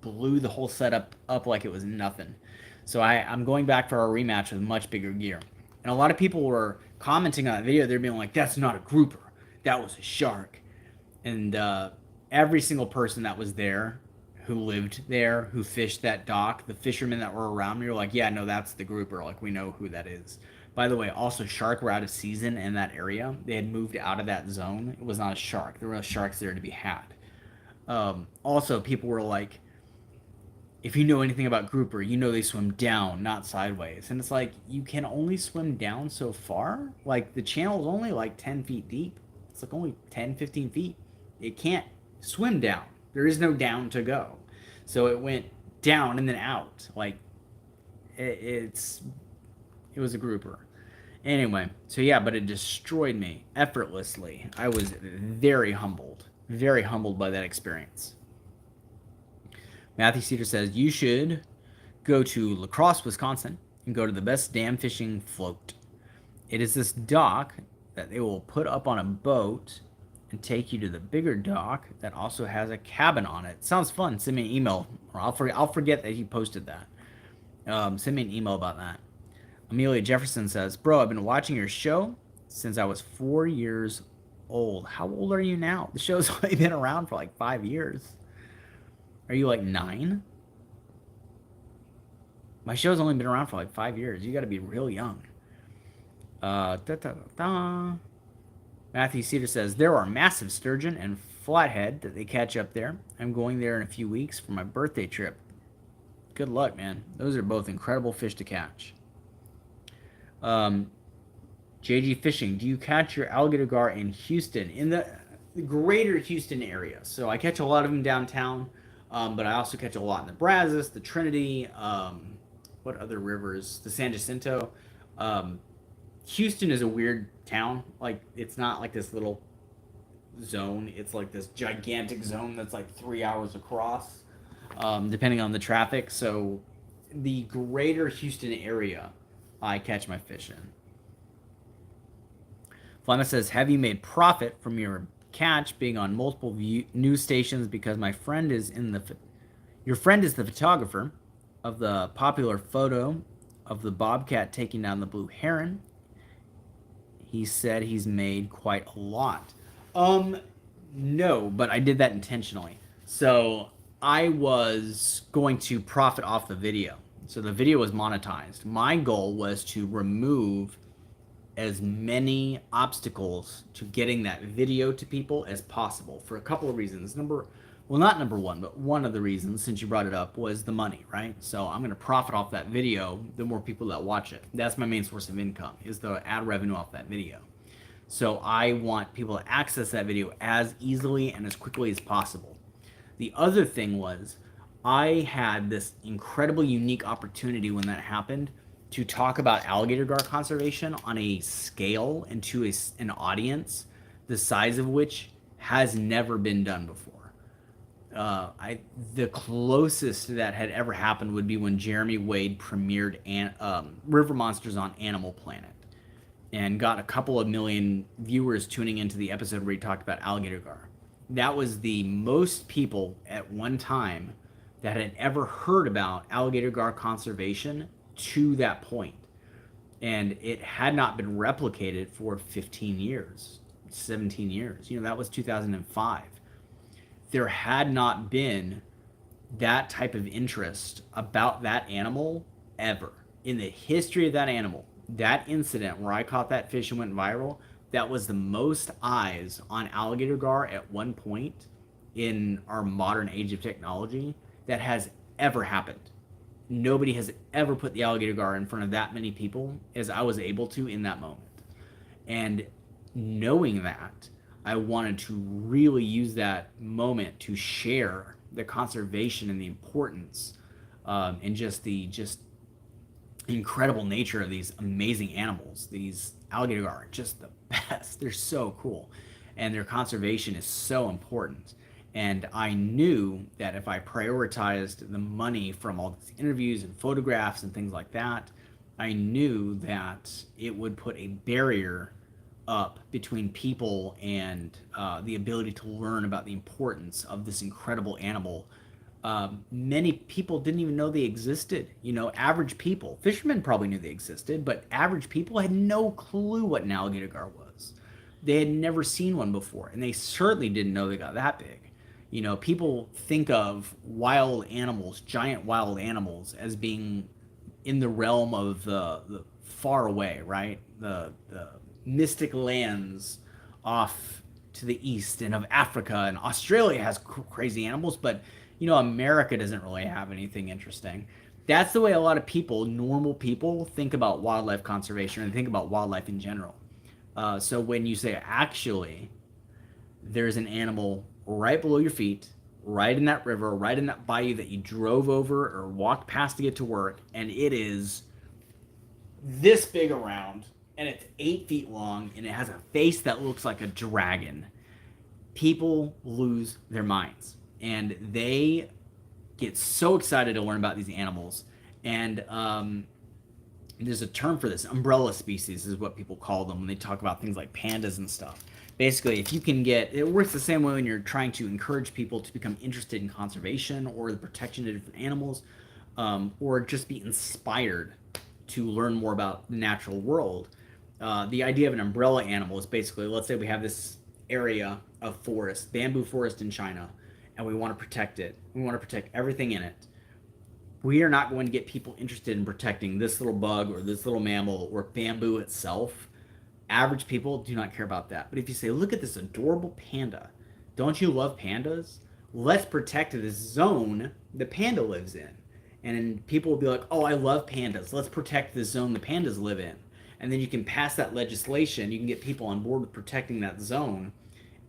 blew the whole setup up like it was nothing. So I'm going back for a rematch with much bigger gear. And a lot of people were commenting on that video. They're being like, that's not a grouper. That was a shark. And every single person that was there, who lived there, who fished that dock, the fishermen that were around me were like, yeah, no, that's the grouper. Like, we know who that is. By the way, also, shark were out of season in that area. They had moved out of that zone. It was not a shark. There were no sharks there to be had. Also, people were like, if you know anything about grouper, you know they swim down, not sideways. And it's like, you can only swim down so far. Like, the channel's only like 10 feet deep. It's like only 10, 15 feet. It can't swim down. There is no down to go. So it went down and then out. Like, it was a grouper. Anyway, so yeah, but it destroyed me effortlessly. I was very humbled by that experience. Matthew Cedar says, you should go to La Crosse, Wisconsin, and go to the best dam fishing float. It is this dock that they will put up on a boat and take you to the bigger dock that also has a cabin on it. Sounds fun. Send me an email, or I'll forget that he posted that. Send me an email about that. Amelia Jefferson says, bro, I've been watching your show since I was 4 years old. How old are you now? The show's only been around for like 5 years. Are you like 9? My show's only been around for like 5 years. You got to be real young. Matthew Cedar says, there are massive sturgeon and flathead that they catch up there. I'm going there in a few weeks for my birthday trip. Good luck, man. Those are both incredible fish to catch. JG Fishing, do you catch your alligator gar in Houston? In the greater Houston area. So I catch a lot of them downtown, but I also catch a lot in the Brazos, the Trinity, what other rivers? The San Jacinto. Um, Houston is a weird town. Like it's not like this little zone. It's like this gigantic zone that's like 3 hours across, depending on the traffic. So the greater Houston area, I catch my fish in. Flama says, "Have you made profit from your catch being on multiple news stations? Because my friend is in the your friend is the photographer of the popular photo of the bobcat taking down the blue heron. He said he's made quite a lot." No, but I did that intentionally. So I was going to profit off the video. So the video was monetized. My goal was to remove as many obstacles to getting that video to people as possible for a couple of reasons. Not number one, but one of the reasons, since you brought it up, was the money, right? So I'm going to profit off that video, the more people that watch it. That's my main source of income, is the ad revenue off that video. So I want people to access that video as easily and as quickly as possible. The other thing was, I had this incredibly unique opportunity when that happened to talk about alligator gar conservation on a scale and to an audience the size of which has never been done before. The closest that had ever happened would be when Jeremy Wade premiered River Monsters on Animal Planet and got a couple of million viewers tuning into the episode where he talked about alligator gar. That was the most people at one time that had ever heard about alligator gar conservation to that point. And it had not been replicated for 15 years, 17 years. That was 2005. There had not been that type of interest about that animal ever. In the history of that animal, that incident where I caught that fish and went viral, that was the most eyes on alligator gar at one point in our modern age of technology that has ever happened. Nobody has ever put the alligator gar in front of that many people as I was able to in that moment. And knowing that, I wanted to really use that moment to share the conservation and the importance, and just the incredible nature of these amazing animals. These alligator gar are just the best. They're so cool, and their conservation is so important. And I knew that if I prioritized the money from all these interviews and photographs and things like that, I knew that it would put a barrier up between people and the ability to learn about the importance of this incredible animal. Many people didn't even know they existed. Average people, fishermen probably knew they existed, but average people had no clue what an alligator gar was. They had never seen one before, and they certainly didn't know they got that big. People think of wild animals, giant wild animals, as being in the realm of the far away, right? The mystic lands off to the east and of Africa, and Australia has crazy animals, but America doesn't really have anything interesting. That's the way a lot of people, normal people, think about wildlife conservation and think about wildlife in general. So when you say, actually, there's an animal right below your feet, right in that river, right in that bayou that you drove over or walked past to get to work, and it is this big around, and it's 8 feet long, and it has a face that looks like a dragon. People lose their minds, and they get so excited to learn about these animals. And there's a term for this. Umbrella species is what people call them when they talk about things like pandas and stuff. Basically, if you can get, it works the same way when you're trying to encourage people to become interested in conservation or the protection of different animals, or just be inspired to learn more about the natural world. The idea of an umbrella animal is basically, let's say we have this area of forest, bamboo forest in China, and we want to protect it. We want to protect everything in it. We are not going to get people interested in protecting this little bug or this little mammal or bamboo itself. Average people do not care about that. But if you say, look at this adorable panda, don't you love pandas? Let's protect this zone the panda lives in. And then people will be like, oh, I love pandas. Let's protect the zone the pandas live in. And then you can pass that legislation. You can get people on board with protecting that zone.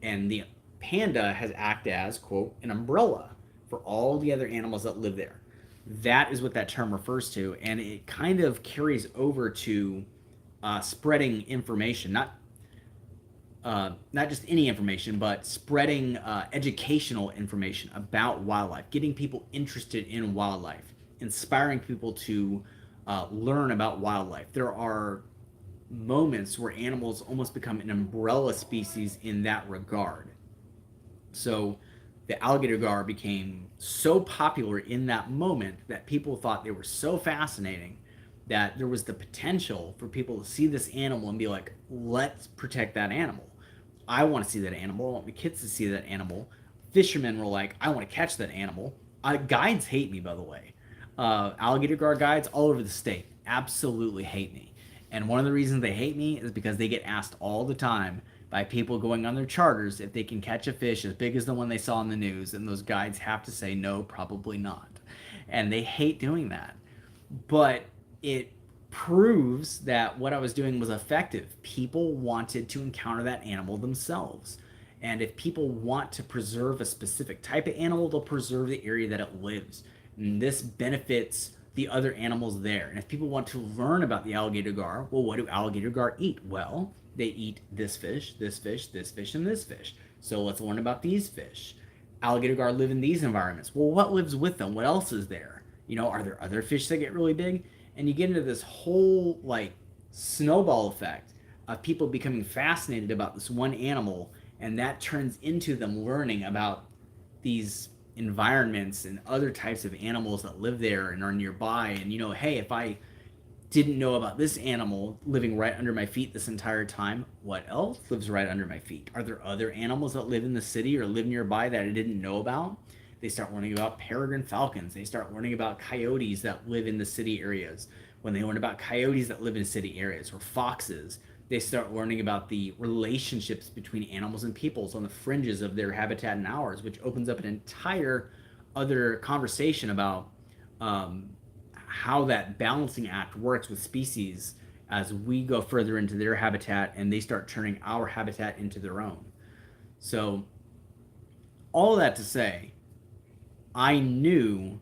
And the panda has acted as, quote, an umbrella for all the other animals that live there. That is what that term refers to, and it kind of carries over to spreading information, not just any information, but spreading educational information about wildlife, getting people interested in wildlife, inspiring people to learn about wildlife. There are moments where animals almost become an umbrella species in that regard. So the alligator gar became so popular in that moment that people thought they were so fascinating that there was the potential for people to see this animal and be like, let's protect that animal. I want to see that animal. I want my kids to see that animal. Fishermen were like, I want to catch that animal. Guides hate me, by the way. Alligator gar guides all over the state absolutely hate me. And one of the reasons they hate me is because they get asked all the time by people going on their charters if they can catch a fish as big as the one they saw in the news. And those guides have to say, no, probably not. And they hate doing that. But it proves that what I was doing was effective. People wanted to encounter that animal themselves. And if people want to preserve a specific type of animal, they'll preserve the area that it lives. And this benefits the other animals there. And if people want to learn about the alligator gar, well, what do alligator gar eat? Well, they eat this fish, this fish, this fish, and this fish. So let's learn about these fish. Alligator gar live in these environments. Well, what lives with them? What else is there? You know, are there other fish that get really big? And you get into this whole like snowball effect of people becoming fascinated about this one animal, and that turns into them learning about these environments and other types of animals that live there and are nearby. And you know, hey, if I didn't know about this animal living right under my feet this entire time, what else lives right under my feet? Are there other animals that live in the city or live nearby that I didn't know about? They start learning about peregrine falcons. They start learning about coyotes that live in the city areas. When they learn about coyotes that live in city areas, or foxes, they start learning about the relationships between animals and peoples on the fringes of their habitat and ours, which opens up an entire other conversation about how that balancing act works with species as we go further into their habitat and they start turning our habitat into their own. So all that to say, I knew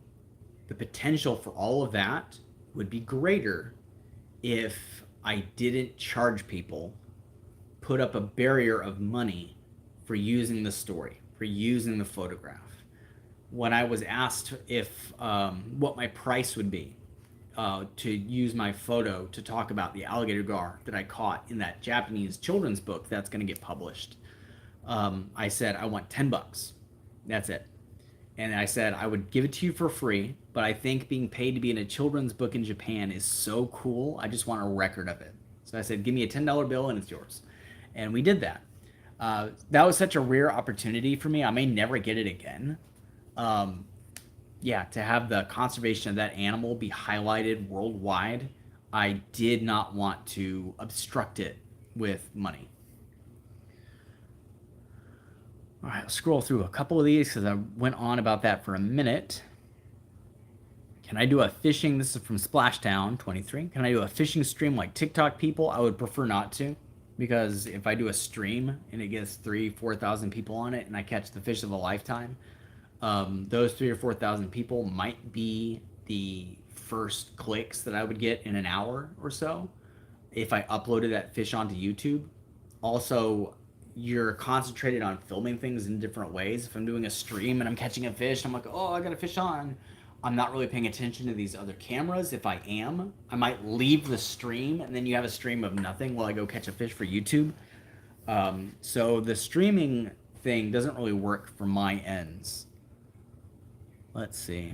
the potential for all of that would be greater if I didn't charge people, put up a barrier of money for using the story, for using the photograph. When I was asked if what my price would be to use my photo to talk about the alligator gar that I caught in that Japanese children's book that's going to get published, I said I want $10. That's it. And I said I would give it to you for free, but I think being paid to be in a children's book in Japan is so cool. I just want a record of it. So I said, give me a $10 bill and it's yours. And we did that. That was such a rare opportunity for me. I may never get it again. Yeah, to have the conservation of that animal be highlighted worldwide, I did not want to obstruct it with money. All right, I'll scroll through a couple of these because I went on about that for a minute. Can I do a fishing? This is from Splashtown 23. Can I do a fishing stream like TikTok people? I would prefer not to, because if I do a stream and it gets 3,000-4,000 people on it and I catch the fish of a lifetime, those 3,000 or 4,000 people might be the first clicks that I would get in an hour or so if I uploaded that fish onto YouTube. Also, you're concentrated on filming things in different ways. If I'm doing a stream and I'm catching a fish, I'm like, oh, I got a fish on. I'm not really paying attention to these other cameras. If I am, I might leave the stream and then you have a stream of nothing while I go catch a fish for YouTube. So the streaming thing doesn't really work for my ends. Let's see.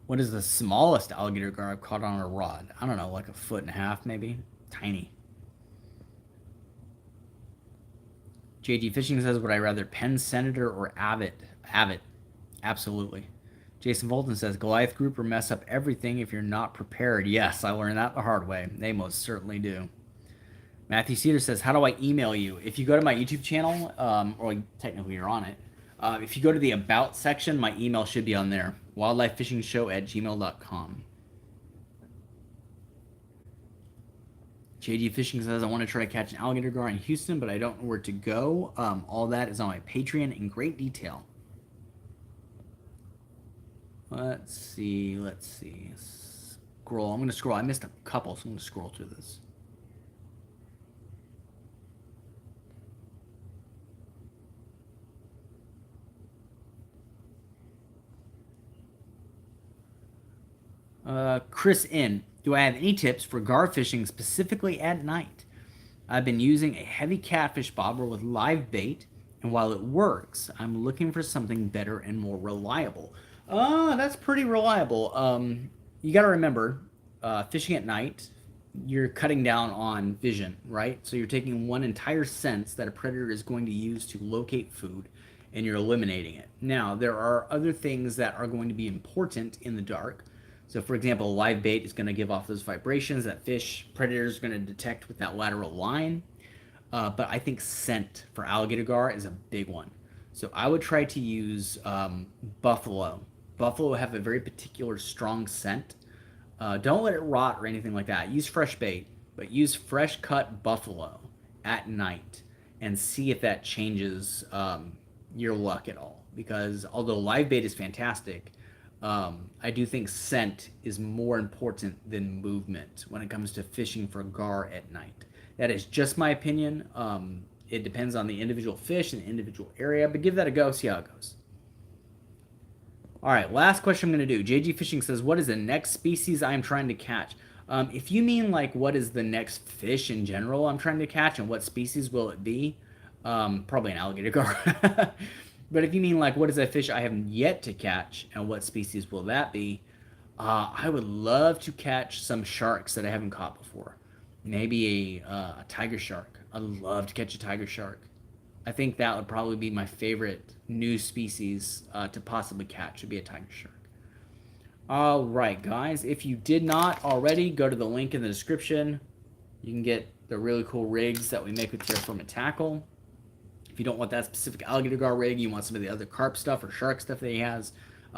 What is the smallest alligator gar I've caught on a rod? I don't know, like 1.5 feet maybe. Tiny. JG Fishing says, would I rather Penn Senator or Abbott? Abbott. Absolutely. Jason Bolton says, Goliath grouper mess up everything if you're not prepared. Yes, I learned that the hard way. They most certainly do. Matthew Cedar says, how do I email you? If you go to my YouTube channel, or technically you're on it, if you go to the About section, my email should be on there. wildlifefishingshow@gmail.com. JD Fishing says, I want to try to catch an alligator gar in Houston, but I don't know where to go. All that is on my Patreon in great detail. Let's see. Let's see. Scroll. I'm going to scroll. I missed a couple, so I'm going to scroll through this. Chris N. Do I have any tips for gar fishing specifically at night? I've been using a heavy catfish bobber with live bait, and while it works, I'm looking for something better and more reliable. That's pretty reliable. You got to remember, fishing at night, you're cutting down on vision, right? So you're taking one entire sense that a predator is going to use to locate food, and you're eliminating it. Now, there are other things that are going to be important in the dark. So, for example, live bait is going to give off those vibrations that fish predators are going to detect with that lateral line. But I think scent for alligator gar is a big one. So I would try to use buffalo. Buffalo have a very particular strong scent. Don't let it rot or anything like that. Use fresh bait, but use fresh cut buffalo at night and see if that changes your luck at all. Because although live bait is fantastic, I do think scent is more important than movement when it comes to fishing for gar at night. That is just my opinion. It depends on the individual fish and the individual area, but give that a go, see how it goes. All right, last question I'm going to do. JG Fishing says, what is the next species I'm trying to catch? If you mean like what is the next fish in general I'm trying to catch and what species will it be, probably an alligator gar. But if you mean like what is a fish I have yet to catch and what species will that be, I would love to catch some sharks that I haven't caught before. Maybe a tiger shark. I'd love to catch a tiger shark. I think that would probably be my favorite new species to possibly catch, would be a tiger shark. All right, guys. If you did not already, go to the link in the description. You can get the really cool rigs that we make with Terra Firma Tackle. If you don't want that specific alligator gar rig, you want some of the other carp stuff or shark stuff that he has,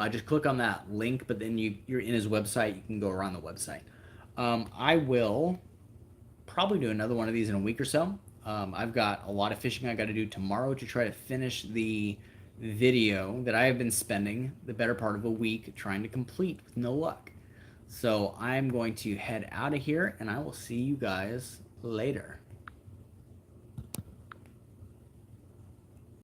just click on that link, but then you're in his website. You can go around the website. I will probably do another one of these in a week or so. I've got a lot of fishing I got to do tomorrow to try to finish the video that I have been spending the better part of a week trying to complete with no luck. So I'm going to head out of here, and I will see you guys later.